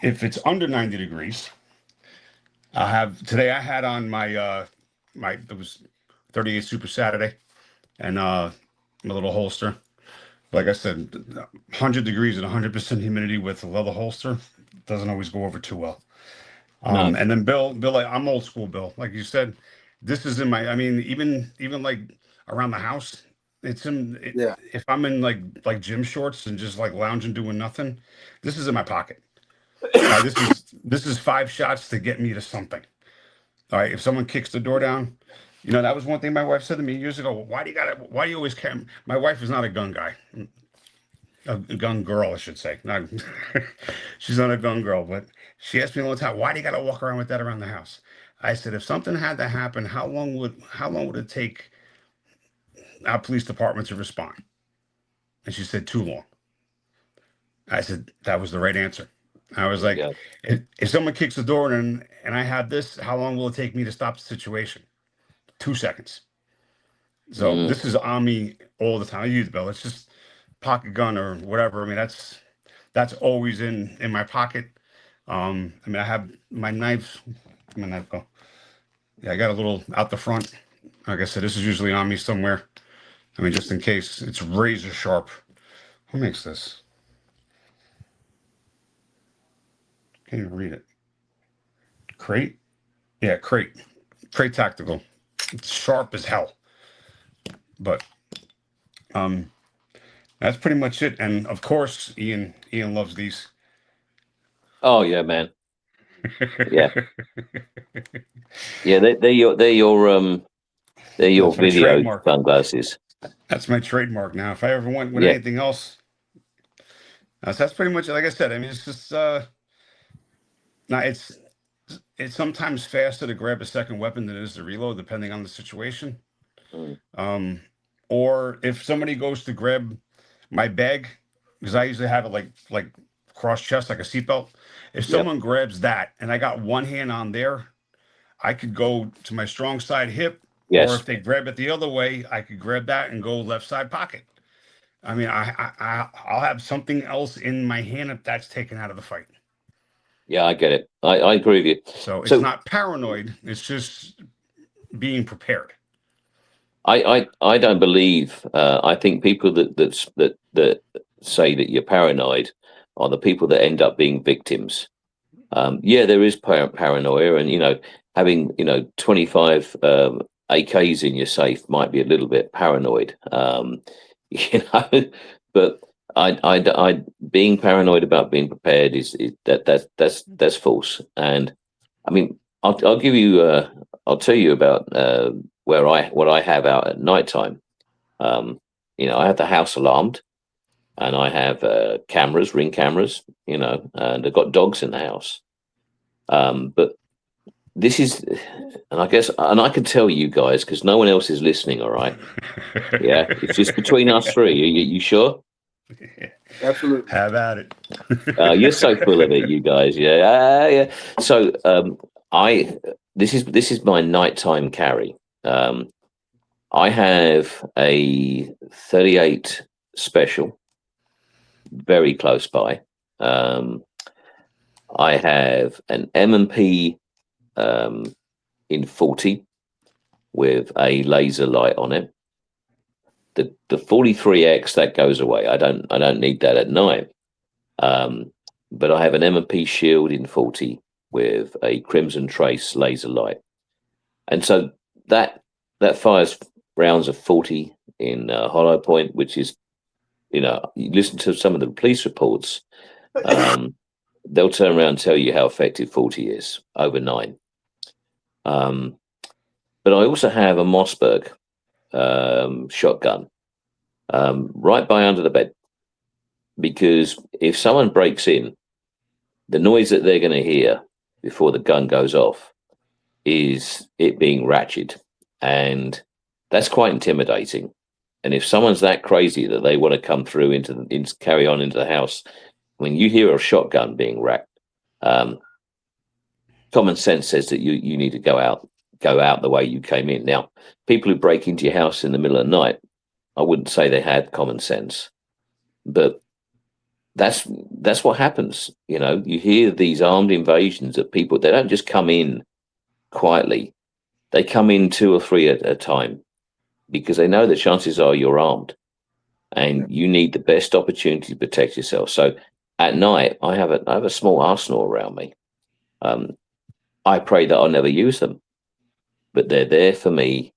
If it's under 90 degrees, today I had on my it was 38 Super Saturday, and my little holster. Like I said, 100 degrees and 100% humidity with a leather holster doesn't always go over too well. No. And then Bill, I'm old school, Bill. Like you said, this is in my. Even like around the house, Yeah. If I'm in like gym shorts and just like lounging doing nothing, this is in my pocket. This is 5 shots to get me to something. All right, if someone kicks the door down, that was one thing my wife said to me years ago. Why do you always carry? My wife is not a gun guy, a gun girl, I should say. Not, she's not a gun girl, but she asked me all the time, why do you got to walk around with that around the house? I said, if something had to happen, how long would it take our police department to respond? And she said, too long. I said, that was the right answer. I was like, if someone kicks the door and I have this, how long will it take me to stop the situation? 2 seconds. So this is on me all the time. I use Bill. It's just pocket gun or whatever. That's always in my pocket. I have my knife. My knife go. Yeah, I got a little out the front. Like I said, this is usually on me somewhere. Just in case. It's razor sharp. Who makes this? Can't even read it. Crate? Yeah, Crate. Crate Tactical. It's sharp as hell. But that's pretty much it. And of course, Ian loves these. Oh yeah, man. Yeah. Yeah, they're your video trademark. sunglasses. That's my trademark now. If I ever went with anything else, that's pretty much it. Like I said, it's just now it's sometimes faster to grab a second weapon than it is to reload, depending on the situation. Or if somebody goes to grab my bag, because I usually have it like cross chest, like a seatbelt. If someone grabs that and I got one hand on there, I could go to my strong side hip Or Yes. if they grab it the other way, I could grab that and go left side pocket. I mean, I'll have something else in my hand if that's taken out of the fight. Yeah, I get it. I agree with you. So it's So not paranoid. It's just being prepared. I don't believe. I think people that say that you're paranoid are the people that end up being victims. Yeah, there is paranoia, and having 25 AKs in your safe might be a little bit paranoid. But I being paranoid about being prepared is that's false. And I mean, I'll give you I'll tell you about what I have out at nighttime. I have the house alarmed, and I have cameras, ring cameras, and I've got dogs in the house. But this is, and I guess, and I can tell you guys because no one else is listening. All right, yeah, it's just between us three. You sure? Absolutely. Have at it. You're so full of it, you guys. Yeah, yeah. So, I this is my nighttime carry. I have a 38 special, very close by. I have an M&P in 40 with a laser light on it. The 43X that goes away. I don't need that at night. But I have an M&P shield in 40 with a Crimson Trace laser light, and so that fires rounds of 40 in hollow point, which is, you listen to some of the police reports. They'll turn around and tell you how effective 40 is over 9. But I also have a Mossberg shotgun right by under the bed, because if someone breaks in, the noise that they're going to hear before the gun goes off is it being ratcheted, and that's quite intimidating. And if someone's that crazy that they want to come through into carry on into the house, when you hear a shotgun being racked, common sense says that you need to go out the way you came in. Now, people who break into your house in the middle of the night, I wouldn't say they had common sense, but that's what happens. You hear these armed invasions of people. They don't just come in quietly; they come in 2 or 3 at a time, because they know the chances are you're armed, and you need the best opportunity to protect yourself. So at night, I have a small arsenal around me. I pray that I'll never use them, but they're there for me.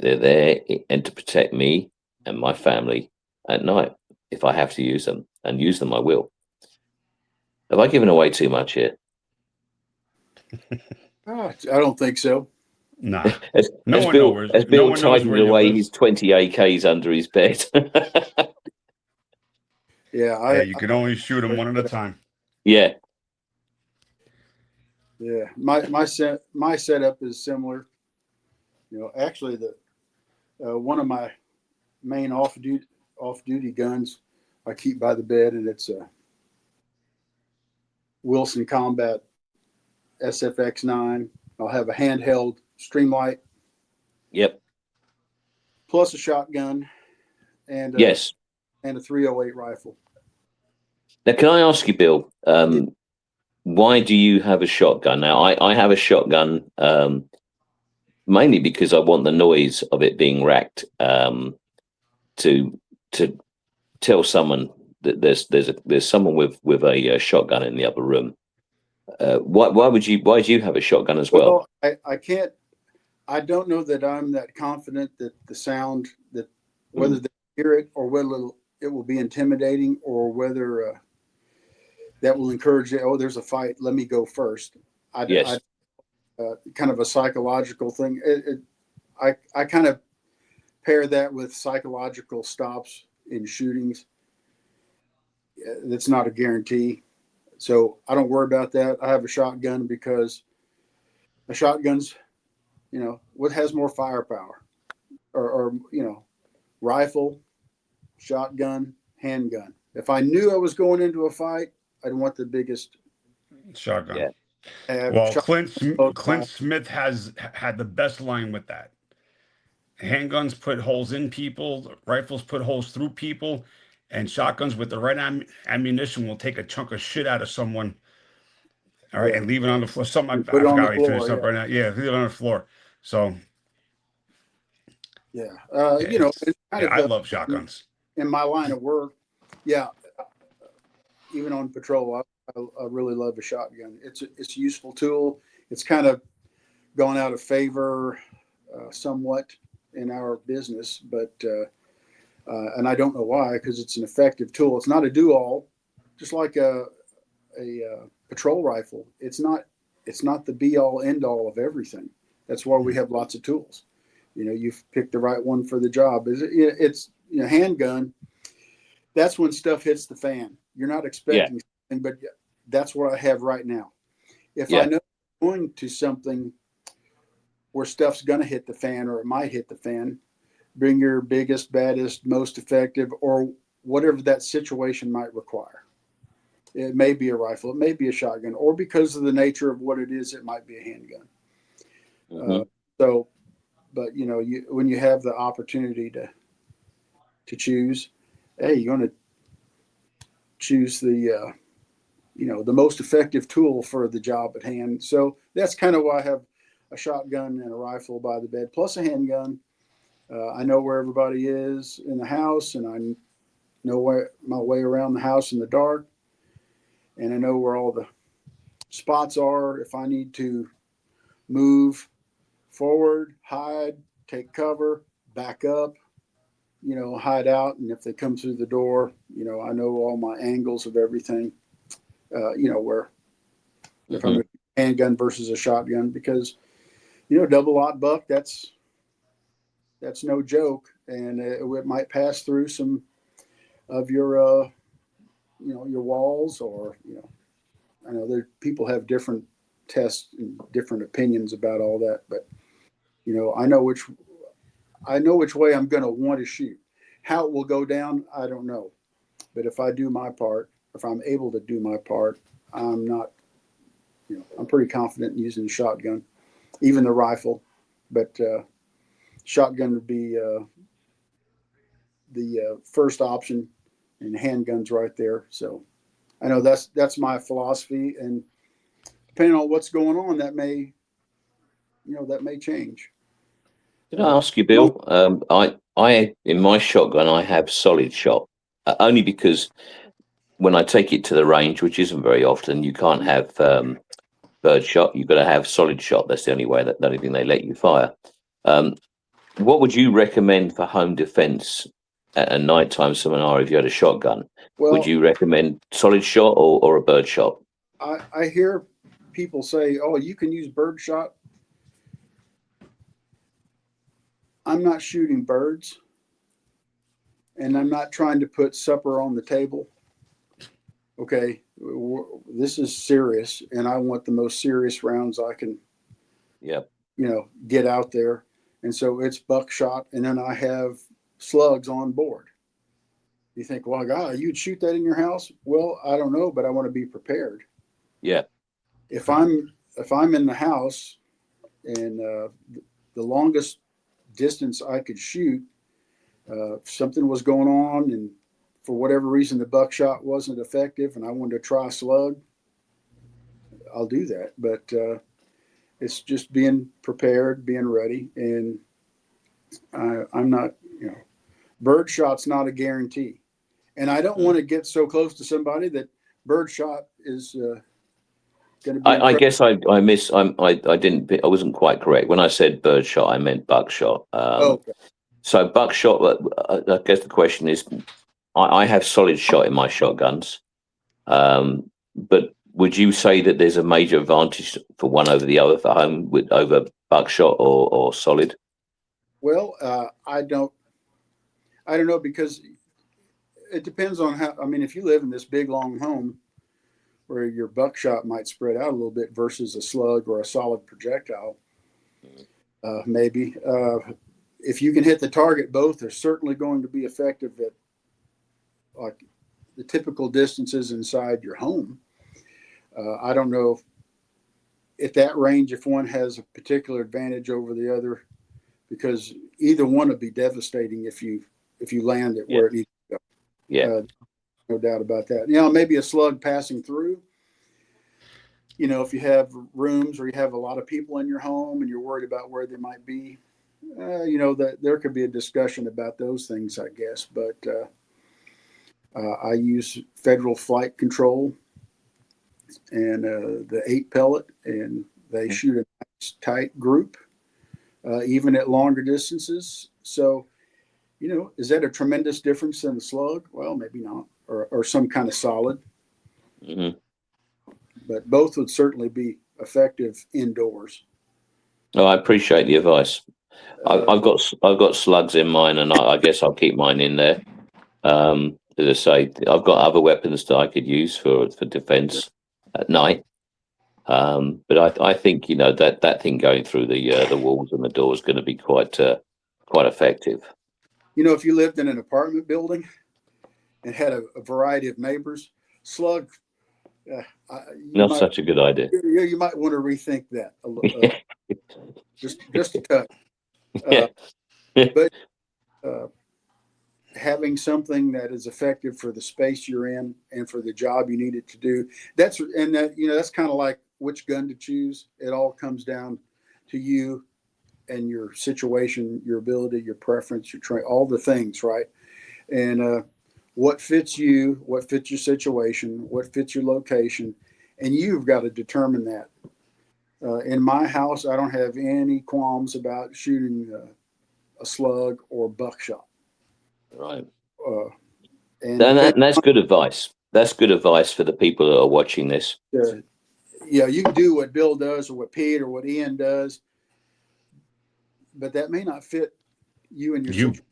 They're there and to protect me and my family at night. If I have to use them, and use them, I will. Have I given away too much here? I don't think so. Nah. As No one Bill knows. as No Bill one knows where tidied you away live. his 20 AKs under his bed. Yeah, You can only shoot them one at a time. Yeah. Yeah, my setup is similar. Actually, the one of my main off duty guns I keep by the bed, and it's a Wilson Combat SFX9. I'll have a handheld Streamlight, Yep. plus a shotgun, and Yes. and a 308 rifle. Now, can I ask you, Bill? Why do you have a shotgun? Now, I have a shotgun mainly because I want the noise of it being racked to tell someone that there's someone with a shotgun in the other room. Why do you have a shotgun as well? Well, I can't. I don't know that I'm that confident that the sound, that whether they hear it or whether it will be intimidating, or whether that will encourage it. Oh, there's a fight. Let me go first. Yes. Kind of a psychological thing. I kind of pair that with psychological stops in shootings. That's not a guarantee. So I don't worry about that. I have a shotgun because a shotgun's, what has more firepower, or rifle, shotgun, handgun. If I knew I was going into a fight, I'd want the biggest Shotgun. Yeah. Well, Clint Smith has had the best line with that. handguns put holes in people, rifles put holes through people, and shotguns with the right ammunition will take a chunk of shit out of someone. All right, Yeah. and leave it on the floor. You I put it on forgot the how you finished floor. up Yeah. right now. Yeah, leave it on the floor. So Yeah. yeah, It's kind yeah, of I love shotguns. in my line of work. Yeah. Even on patrol, I really love a shotgun. It's a useful tool. It's kind of gone out of favor somewhat in our business, but and I don't know why, because it's an effective tool. It's not a do-all, just like a patrol rifle. It's not the be-all end-all of everything. That's why we have lots of tools. You've picked the right one for the job. It's handgun. That's when stuff hits the fan. You're not Yeah, expecting something, but that's what I have right now. If I yeah, know I'm going to something where stuff's going to hit the fan or it might hit the fan, bring your biggest, baddest, most effective, or whatever that situation might require. It may be a rifle, it may be a shotgun, or because of the nature of what it is, it might be a handgun. hmm So, but when you have the opportunity to choose, hey, you're going to choose the most effective tool for the job at hand. So that's kind of why I have a shotgun and a rifle by the bed, plus a handgun. I know where everybody is in the house, and I know my way around the house in the dark, and I know where all the spots are. If I need to move forward, hide, take cover, back up, hide out, and if they come through the door, I know all my angles of everything. Where if I'm hmm a handgun versus a shotgun, because double aught buck, that's no joke, and it might pass through some of your walls, or I know there people have different tests and different opinions about all that, but I know which way I'm going to want to shoot. How it will go down, I don't know, but if I do my part, if I'm able to do my part, I'm not. I'm pretty confident in using the shotgun, even the rifle, but shotgun would be the first option, and handguns right there. So I know that's my philosophy, and depending on what's going on, that may change. Can I ask you, Most, Bill? I in my shotgun, I have solid shot, only because when I take it to the range, which isn't very often, you can't have bird shot. You've got to have solid shot. That's the only way the only thing they let you fire. Um, what would you recommend for home defense at a nighttime seminar if you had a shotgun? Would well, you recommend solid shot or a bird shot? I hear people say, "Oh, you can use bird shot." I'm not shooting birds, and I'm not trying to put supper on the table. Okay, this is serious, and I want the most serious rounds I can, Yeah, get out there. And so it's buckshot, and then I have slugs on board. You think, well, God, you'd shoot that in your house? Well, I don't know, but I want to be prepared. yeah, If I'm in the house, and the longest distance I could shoot, if something was going on, and for whatever reason the buckshot wasn't effective, and I wanted to try a slug, I'll do that. But it's just being prepared, being ready, and I'm not, bird shot's not a guarantee, and I don't Mm. want to get so close to somebody that bird shot is going to be I incredible. guess I miss. I didn't. I wasn't quite correct when I said bird shot. I meant buckshot. Oh, okay. So buckshot. I guess the question is, I have solid shot in my shotguns. But would you say that there's a major advantage for one over the other for home with over buckshot or solid? Well, I don't know, because it depends on how. I mean, if you live in this big long home where your buckshot might spread out a little bit versus a slug or a solid projectile, maybe. If you can hit the target, both are certainly going to be effective at like the typical distances inside your home. I don't know if at that range, if one has a particular advantage over the other because either one would be devastating if you land it where it needs to go. Yeah. No doubt about that. Maybe a slug passing through. If you have rooms or you have a lot of people in your home and you're worried about where they might be, that there could be a discussion about those things, I guess. But I use Federal Flight Control and the 8 pellet, and they shoot a nice tight group, even at longer distances. So, is that a tremendous difference than the slug? Well, maybe not, or some kind of solid. Mm-hmm. But both would certainly be effective indoors. Oh, I appreciate the advice. I've got slugs in mine, and I guess I'll keep mine in there. As I say, I've got other weapons that I could use for defense at night. But I think that thing going through the walls and the doors is going to be quite effective. If you lived in an apartment building and had a variety of neighbors, slug. Not such a good idea. You might want to rethink that a little, just a touch. But having something that is effective for the space you're in and for the job you need it to do, that's kind of like which gun to choose. It all comes down to you and your situation, your ability, your preference, your all the things, right? And what fits you, what fits your situation, what fits your location, and you've got to determine that. In my house, I don't have any qualms about shooting a slug or buckshot. Right. And that's good advice. That's good advice for the people that are watching this. You can do what Bill does or what Pete or what Ian does, but that may not fit you and your situation.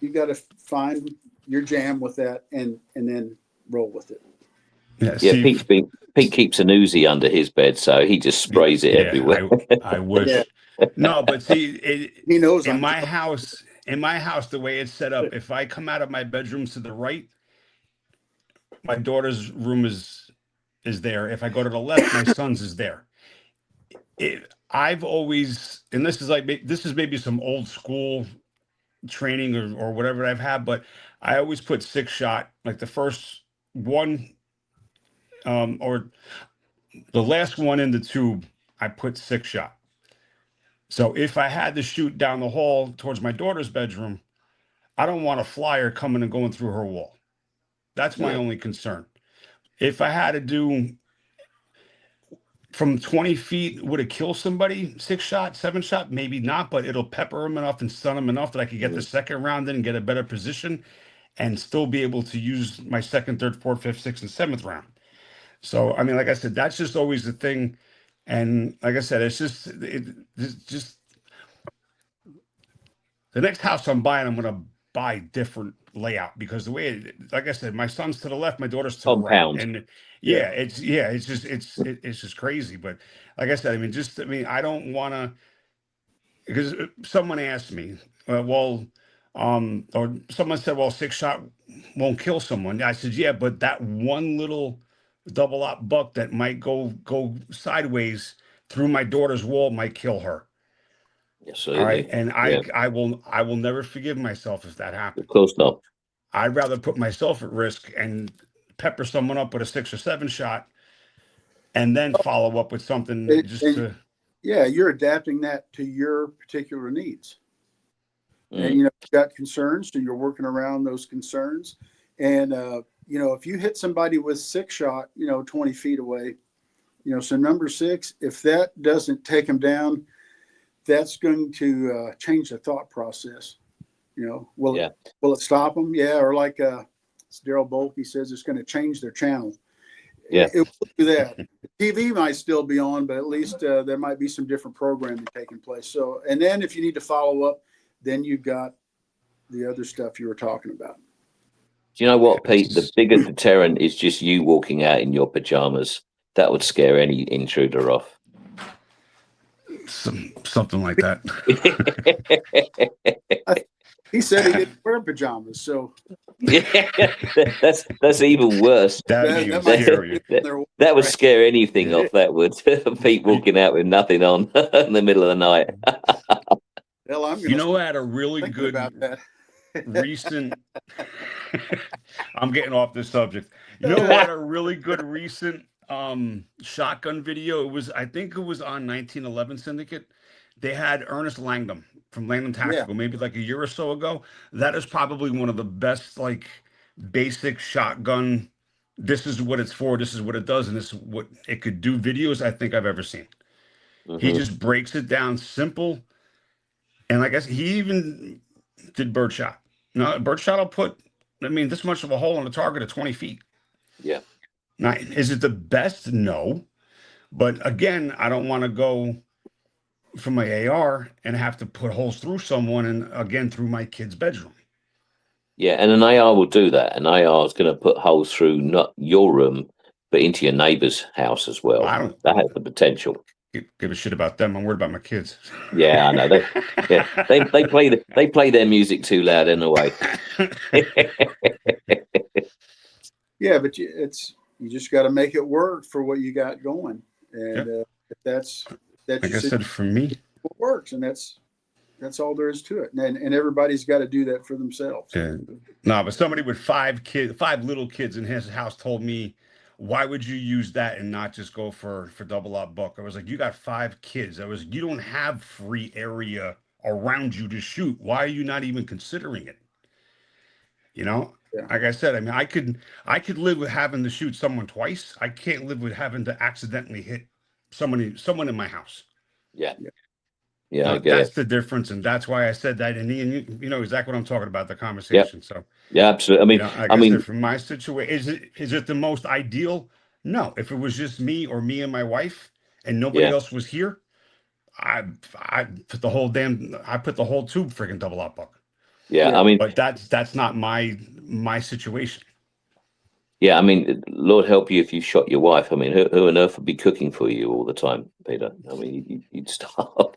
You got to find your jam with that and then roll with it. Yeah, Pete keeps an Uzi under his bed, so he just sprays it everywhere. I wish. Yeah. No, but see, he knows in my house, the way it's set up, if I come out of my bedroom to the right, my daughter's room is there. If I go to the left, my son's is there. I've always, and this is maybe some old school training or whatever I've had, but I always put 6-shot, like the first one, or the last one in the tube, I put 6-shot. So if I had to shoot down the hall towards my daughter's bedroom, I don't want a flyer coming and going through her wall. That's my only concern. If I had to do from 20 feet, would it kill somebody? 6-shot, 7-shot? Maybe not, but it'll pepper them enough and stun them enough that I could get the second round in and get a better position and still be able to use my second, third, fourth, fifth, sixth, and seventh round. So, I mean, like I said, that's just always the thing. And like I said, it's just the next house I'm buying, I'm going to buy different layout because the way, like I said, my son's to the left, my daughter's to the right. And it's just crazy. But like I said, I don't want to, because someone asked me, or someone said, well, 6-shot won't kill someone. I said, yeah, but that one little double op buck that might go sideways through my daughter's wall might kill her. Absolutely. All right, and I will never forgive myself if that happens. Of course not. I'd rather put myself at risk and pepper someone up with a 6 or 7-shot, and then follow up with something you're adapting that to your particular needs. And you've got concerns, so you're working around those concerns. And if you hit somebody with 6-shot, 20 feet away, so number 6, if that doesn't take them down, that's going to change the thought process. Will it stop them? Yeah. Or like Daryl Bolke says, it's going to change their channel. Yeah. It will do that. TV might still be on, but at least there might be some different programming taking place. So, and then if you need to follow up, then you've got the other stuff you were talking about. Do you know what, Pete? The bigger deterrent is just you walking out in your pajamas. That would scare any intruder off. Something like that. He said he didn't wear pajamas, so Yeah, that's even worse. That'd be that, even that might scarier. their That would right. scare anything off. That would Pete walking out with nothing on in the middle of the night. Hell, I'm You gonna know, start I had a really thinking about good that. recent. I'm getting off this subject. You know, I had a really good recent shotgun video. It was, I think it was on 1911 Syndicate. They had Ernest Langham from Langham Yeah, Tactical, maybe like a year or so ago. That is probably one of the best, like, basic shotgun. This is what it's for. This is what it does, and this is what it could do. Videos I think I've ever seen. He Hmm. just breaks it down simple, and I guess he even did birdshot. No, birdshot will put, I mean, this much of a hole on the target at 20 feet. Yeah, Now, is it the best? No. But again, I don't want to go from my AR and have to put holes through someone and again through my kid's bedroom. yeah. And an AR will do that. An AR is going to put holes through not your room, but into your neighbour's house as well. I don't That has the potential. give a shit about them. I'm worried about my kids. Yeah, I know. They play their music too loud in a way. yeah, but you just got to make it work for what you got going, and Yep. if that's Like your I said, for me, it works, and that's all there is to it. And everybody's got to do that for themselves. no, but somebody with 5 kids, 5 little kids in his house told me, why would you use that and not just go for double up buck? I was like, you got 5 kids. You don't have free area around you to shoot. Why are you not even considering it? You know, Yeah. like I said, I mean, I could live with having to shoot someone twice. I can't live with having to accidentally hit someone in my house. Yeah, Yeah. yeah, I get That's it. the difference, and that's why I said that. And Ian, you know exactly what I'm talking about, the Yep, conversation. So, yeah, absolutely. like I I said, mean, from my situation, is it the most ideal? No. If it was just me or me and my wife, and nobody yeah, else was here, I I put the whole tube freaking double up buck. yeah. Yeah. I mean, But that's not my situation. yeah. I mean, Lord help you if you shot your wife. I mean, who on earth would be cooking for you all the time, Peter? I mean, you'd starve.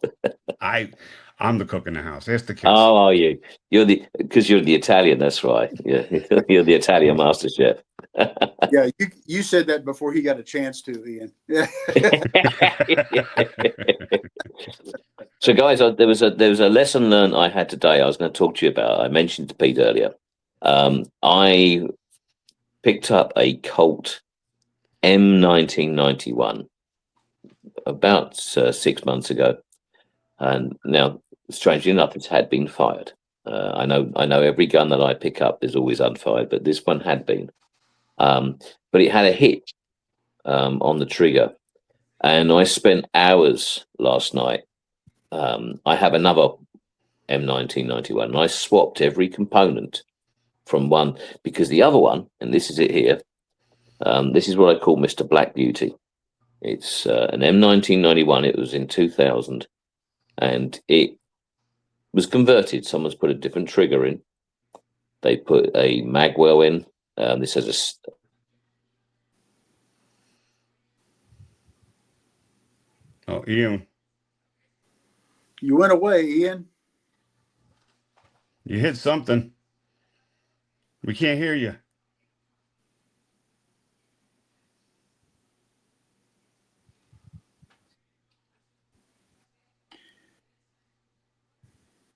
I'm the cook in the house. Ask the kids. Oh, are you? Because you're the Italian. That's right. Yeah, you're the Italian master chef. Yeah, you said that before he got a chance to, Ian. Yeah. So, guys, there was a lesson learned I had today. I was going to talk to you about. I mentioned to Pete earlier. I picked up a Colt M1991 about 6 months ago, and now, strangely enough, it had been fired. I know every gun that I pick up is always unfired, but this one had been. But it had a hit on the trigger, and I spent hours last night. I have another M1991, and I swapped every component from one because the other one, and this is it here. This is what I call Mr. Black Beauty. It's an M1991. It was in 2000, and it was converted. Someone's put a different trigger in. They put a magwell in. This has a Oh, Ian, You went away, Ian. you hit something. We can't hear you.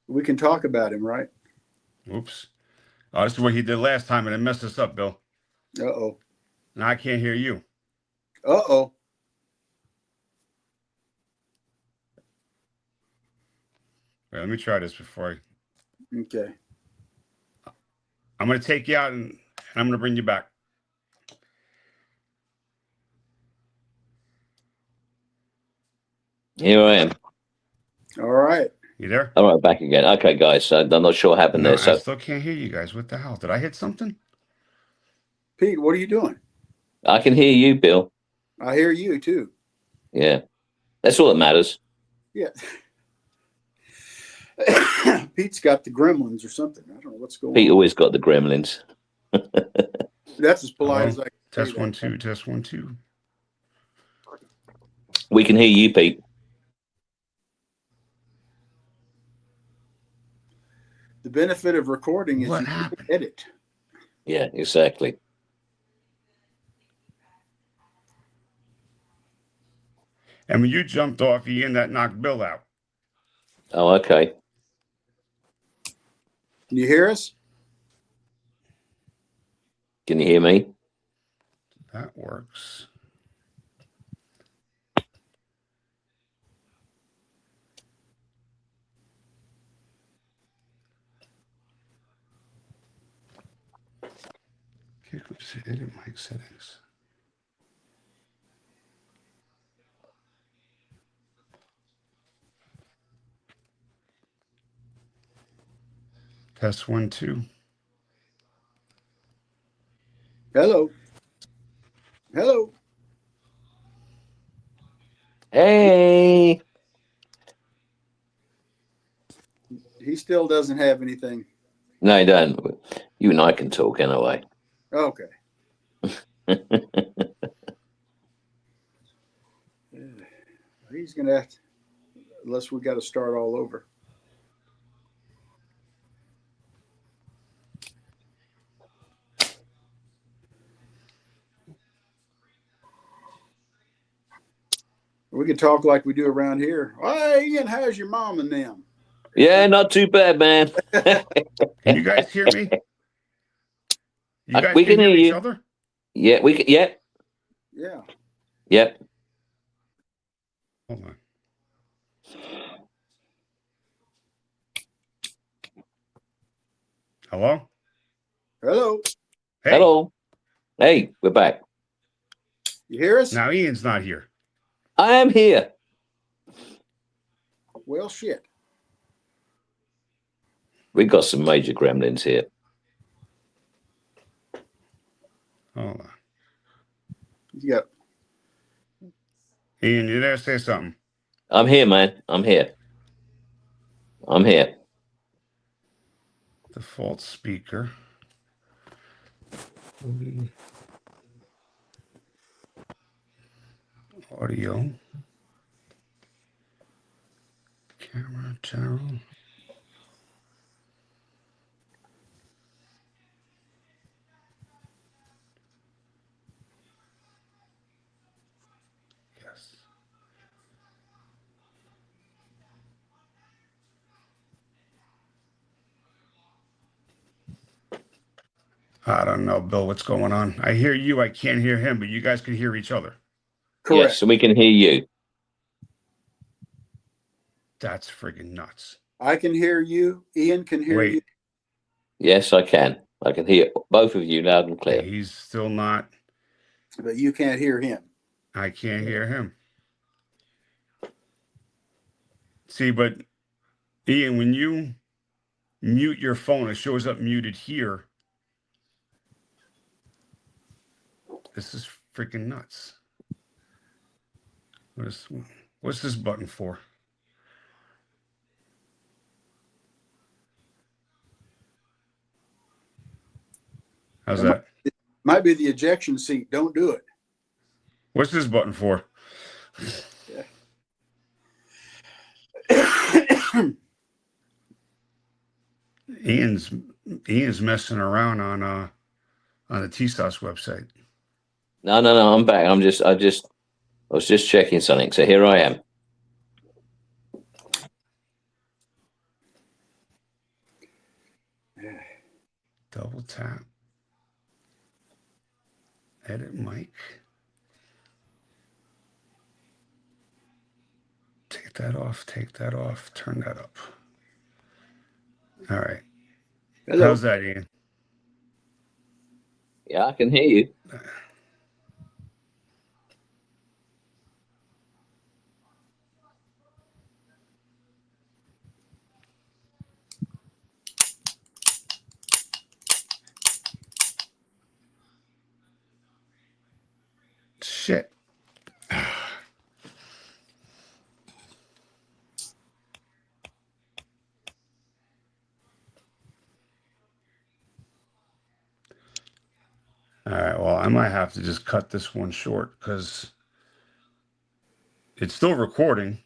We can talk about him, right? Oops. Oh, this is what he did last time, and it messed us up, Bill. Uh-oh. Now I can't hear you. Uh-oh. Wait, let me try this before Okay. I'm going to take you out and I'm going to bring you back. Here I am. All right. You there? All right, back again. Okay, guys. So I'm not sure what happened No, there. I So still can't hear you guys. What the hell? Did I hit something? Pete, what are you doing? I can hear you, Bill. I hear you too. Yeah, that's all that matters. Yeah. Pete's got the gremlins or something. I don't know what's going Pete on. always got the gremlins. That's as polite Hello? as I can Test say 1 that. 2. Test 1 2. We can hear you, Pete. The benefit of recording is What you happened? can edit. Yeah, exactly. And when you jumped off, Ian, that knocked Bill out. Oh, okay. Can you hear us? Can you hear me? That works. Edit mic settings. Test 1, 2. Hello. Hello. Hey. He still doesn't have anything. No, don't. You and I can talk anyway. Okay. He's going to have to, unless we got to start all over. We could talk like we do around here. Hey, Ian, how's your mom and them? Yeah, not too bad, man. Can you guys hear me? You guys We can can hear hear each you. other? Yeah, we can. Yep. Yeah. Yep. Hold on. Hello? Hello. Hey. Hello. Hey, we're back. You hear us? Now Ian's not here. I am here. Well, shit. We got some major gremlins here. Hold on. You got Ian, you there? Say something. I'm here, man. I'm here. I'm here. Default speaker. Audio. Camera, channel. Yes. I don't know, Bill, what's going on? I hear you. I can't hear him, but you guys can hear each other. correct. Yes, and we can hear you. That's friggin' nuts. I can hear you. Ian can hear you. Wait. Yes, I can. I can hear both of you loud and clear. He's still not. But you can't hear him. I can't hear him. See, but Ian, when you mute your phone, it shows up muted here. This is freaking nuts. What's this button for? How's that? Might be the ejection seat. Don't do it. What's this button for? Ian's messing around on the TSOS website. No, I'm back. I was just checking something. So here I am. Double tap. Edit mic. Take that off. Take that off. Turn that up. All right. Hello. How's that, Ian? Yeah, I can hear you. Shit. All right, well, I might have to just cut this one short because it's still recording.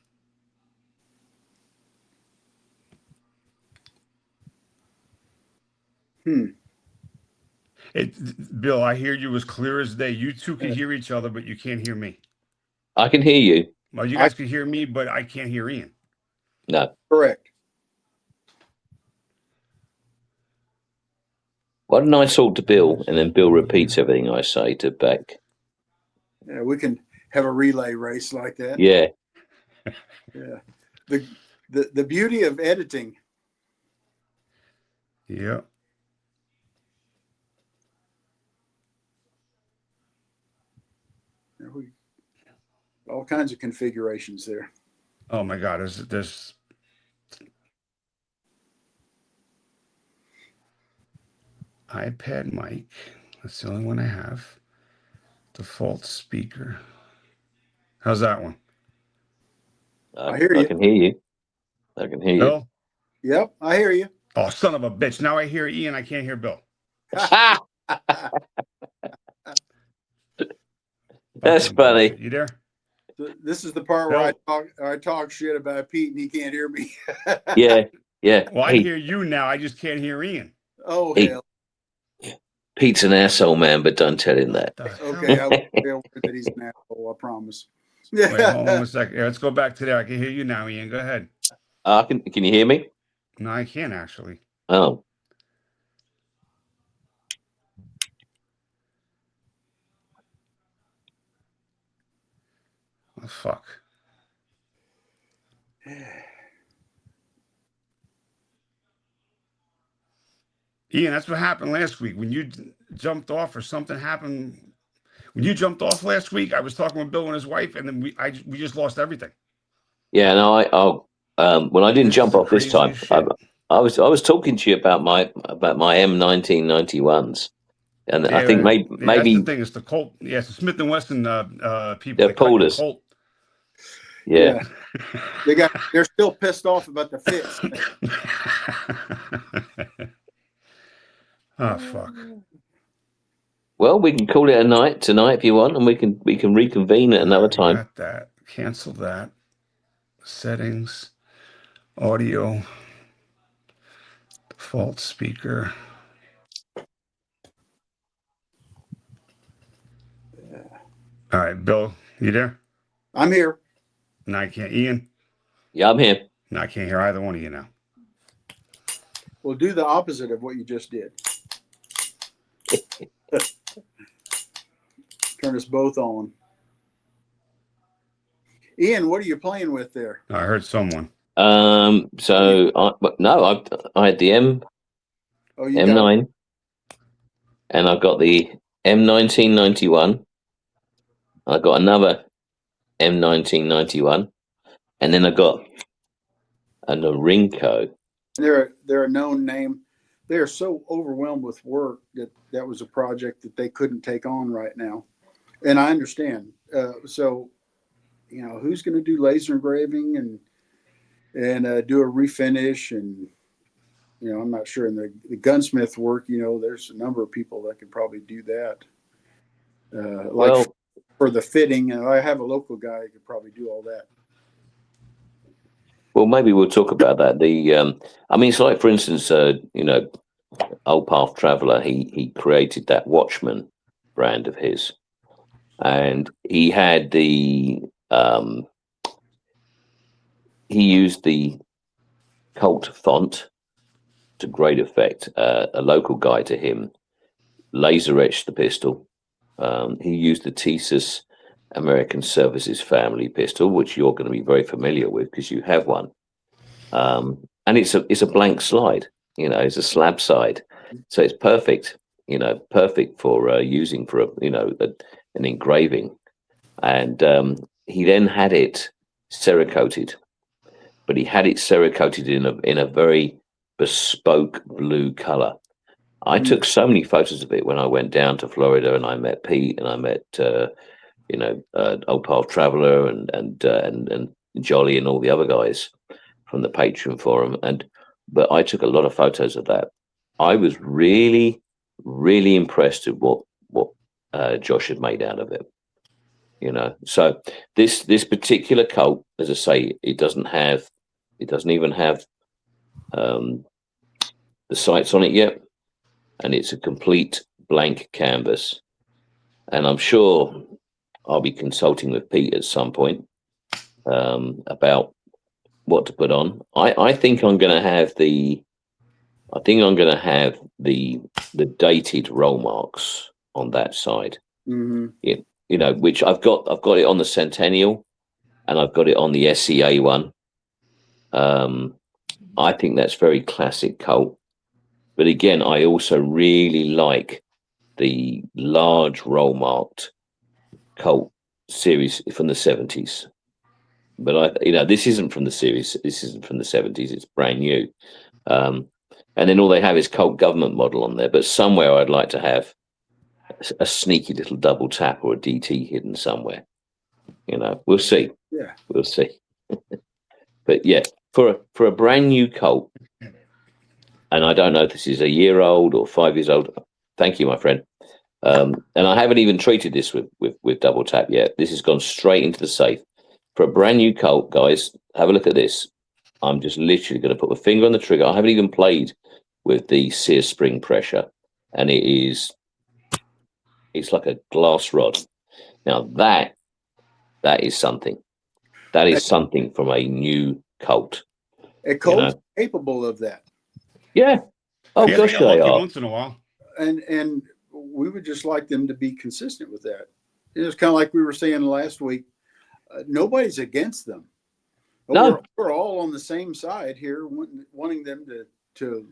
Bill, I hear you as clear as day. You two can hear each other, but you can't hear me. I can hear you. Well, you guys can hear me, but I can't hear Ian. No. Correct. Why don't I talk to Bill and then Bill repeats everything I say to Beck? Yeah, we can have a relay race like that. Yeah. Yeah. The beauty of editing. Yeah. All kinds of configurations there. Oh my God, there's iPad mic. That's the only one I have. Default speaker. How's that one? I hear you. I can hear you. I can hear you. Bill? Yep, I hear you. Oh, son of a bitch. Now I hear Ian. I can't hear Bill. That's funny. You there? This is the part where I talk shit about Pete and he can't hear me. Yeah. Well, I hear you now. I just can't hear Ian. Oh, hell. Pete's an asshole, man, but don't tell him that. Okay, I won't tell that he's an asshole, I promise. Wait, hold on a second. Let's go back to there. I can hear you now, Ian. Go ahead. Can you hear me? No, I can't actually. Oh. Oh, fuck. Ian, that's what happened last week. When you jumped off or something happened. When you jumped off last week, I was talking with Bill and his wife, and then we just lost everything. Yeah, no, when I didn't jump off this time, I was talking to you about my M1991s, and yeah, I think maybe that's the thing. It's the Colt. Yeah, it's the Smith and Wesson people. They're pullers. Colt. Yeah. They're still pissed off about the fix. Oh fuck. Well, we can call it a night tonight if you want, and we can reconvene at another time. Got that. Cancel that. Settings. Audio. Default speaker. All right, Bill, you there? I'm here. No, I can't. Ian? Yeah, I'm here. No, I can't hear either one of you now. Well, do the opposite of what you just did. Turn us both on. Ian, what are you playing with there? I heard someone. I had the M9, and I've got the M1991. I got another M1991, and then I got a Norinco. They're a known name. They are so overwhelmed with work that was a project that they couldn't take on right now, and I understand. So, who's going to do laser engraving and do a refinish, and I'm not sure in the gunsmith work. There's a number of people that could probably do that. For the fitting, I have a local guy who could probably do all that. Well, maybe we'll talk about that. It's like, for instance, Old Path Traveler. He created that Watchman brand of his, and he had he used the Colt font to great effect. A local guy to him laser etched the pistol. He used the Thesis American Services family pistol, which you're going to be very familiar with because you have one. And it's a blank slide. It's a slab side, so it's perfect. Perfect for using for an engraving. And he then had it cerakoted, but he had it cerakoted in a very bespoke blue color. I took so many photos of it when I went down to Florida, and I met Pete, and I met Old Path Traveler and Jolly and all the other guys from the Patreon forum. But I took a lot of photos of that. I was really, really impressed with what Josh had made out of it. So this particular Colt, as I say, it doesn't even have the sights on it yet. and it's a complete blank canvas. And I'm sure I'll be consulting with Pete at some point about what to put on. I think I'm going to have the dated roll marks on that side. Mm-hmm. You know, which I've got it on the Centennial, and I've got it on the SCA one. I think that's very classic Colt. But again, I also really like the large roll marked Colt series from the 70s. But this isn't from the series. This isn't from the 70s. It's brand new. And then all they have is Colt government model on there. But somewhere I'd like to have a sneaky little double tap or a DT hidden somewhere. You know, we'll see. Yeah, we'll see. But yeah, for a brand new Colt, and I don't know if this is a year old or 5 years old. Thank you, my friend. And I haven't even treated this with double tap yet. This has gone straight into the safe. For a brand new Colt, guys, have a look at this. I'm just literally going to put my finger on the trigger. I haven't even played with the Sears spring pressure, and it's like a glass rod. Now that is something. That is something from a new Colt. a Colt's capable of that. Yeah. Oh gosh, they are. Once in a while. And we would just like them to be consistent with that. It's kind of like we were saying last week. Nobody's against them. No, we're all on the same side here, wanting them to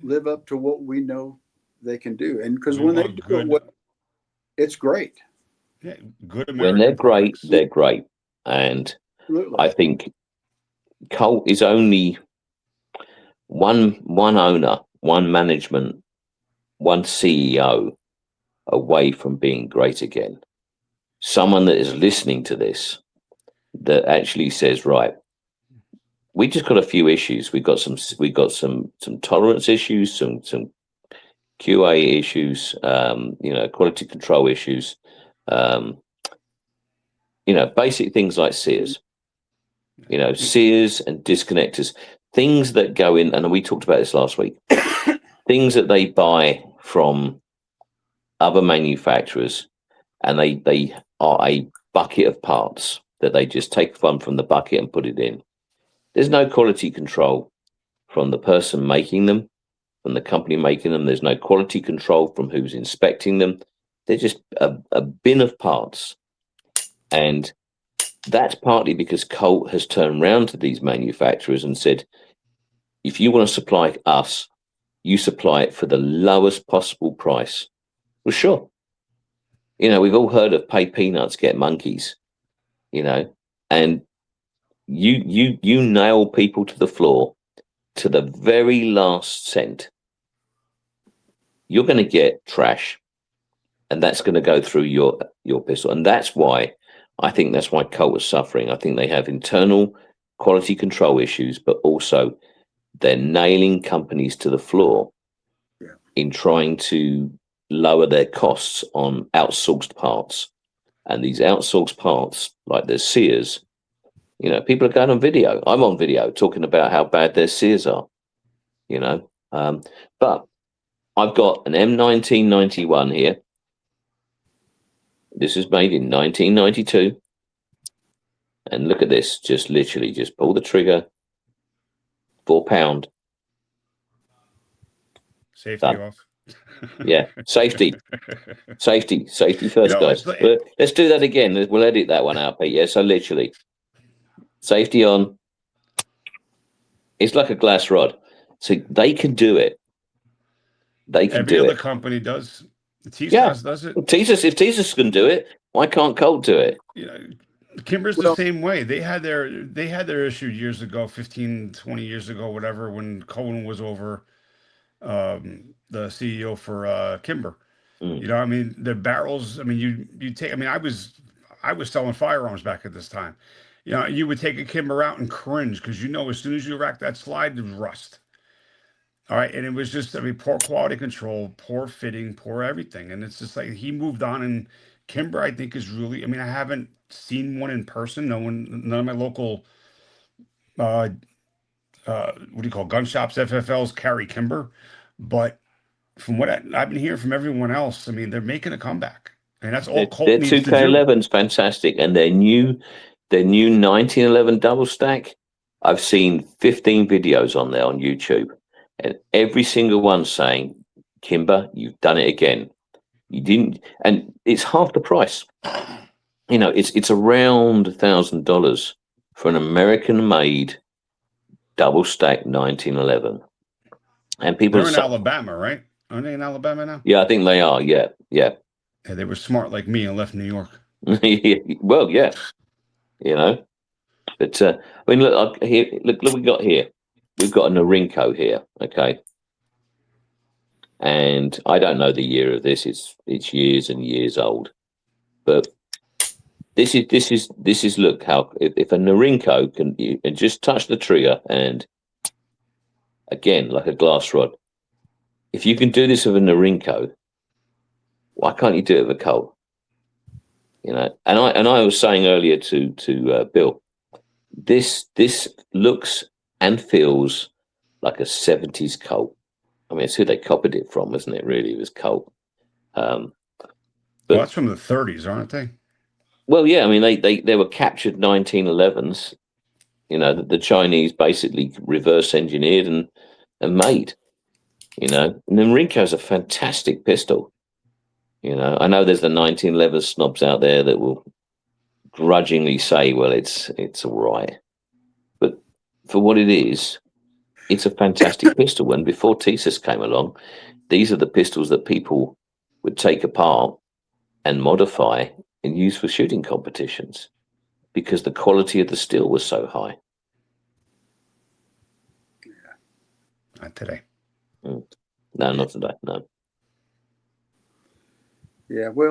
live up to what we know they can do. And because when they do it well, it's great. Yeah, good American when they're great, products. they're great. And Absolutely. I think Colt is only one owner, one management, one CEO away from being great again. Someone that is listening to this that actually says, right, we just got a few issues. We got some tolerance issues, some QA issues, quality control issues, basic things like Sears, Sears and disconnectors, things that go in, and we talked about this last week, things that they buy from other manufacturers, and they are a bucket of parts that they just take from the bucket and put it in. There's no quality control from the person making them, from the company making them. There's no quality control from who's inspecting them. They're just a bin of parts. And that's partly because Colt has turned around to these manufacturers and said, if you want to supply us, you supply it for the lowest possible price. Well, sure. We've all heard of pay peanuts, get monkeys, and you nail people to the floor to the very last cent. You're going to get trash, and that's going to go through your pistol. And that's why Colt is suffering. I think they have internal quality control issues, but also they're nailing companies to the floor in trying to lower their costs on outsourced parts. And these outsourced parts, like their Sears, people are going on video. I'm on video talking about how bad their Sears are, but I've got an M1991 here. This is made in 1992. And look at this, just literally just pull the trigger, £4. Safety Done. off. Yeah, safety first, guys. Let's do that again. We'll edit that one out, Pete. Yeah, so literally, safety on. It's like a glass rod, so they can do it. They can do it. Every other company does. TSAS does it. If TSAS can do it, why can't Colt do it? Kimber's the same way. They had their issue years ago, 15, 20 years ago, whatever, when Cohen was over the CEO for Kimber. The barrels, you take, I was selling firearms back at this time. You would take a Kimber out and cringe because as soon as you rack that slide, it was rust. All right. And it was just, poor quality control, poor fitting, poor everything. And it's just like he moved on. And Kimber, I think, is really, I haven't seen one in person. None of my local, what do you call gun shops, FFLs carry Kimber. But from what I've been hearing from everyone else, I mean, they're making a comeback, and that's all Colt Their needs to do. 2K11's fantastic, and their new 1911 double stack. I've seen 15 videos on there on YouTube, and every single one saying, "Kimber, you've done it again. You didn't," and it's half the price. You know, it's around $1,000 for an American-made double stack 1911, and people They're in say, Alabama, right? Aren't they in Alabama now? "Yeah, I think they are. Yeah, yeah." Yeah, they were smart like me and left New York. Well, yeah, you know. But I mean, look here. Look, we got here. We've got a Norinco here, okay. And I don't know the year of this. It's years and years old. But this is look how if a Norinco can and just touch the trigger and again like a glass rod. If you can do this with a Norinco, why can't you do it with a Colt? You know. And I was saying earlier to Bill, this looks and feels like a 70s Colt. I mean, it's who they copied it from, isn't it? Really, it was Colt. Well, that's from the 30s, aren't they? Well, yeah. I mean, they were captured 1911s. You know, the Chinese basically reverse engineered and made. You know, and then Rinko's a fantastic pistol. You know, I know there's the 1911 snobs out there that will grudgingly say, "Well, it's all right," but for what it is, it's a fantastic pistol. And before TSIS came along, these are the pistols that people would take apart and modify and use for shooting competitions because the quality of the steel was so high. Not today. No, not today. No. Yeah, well.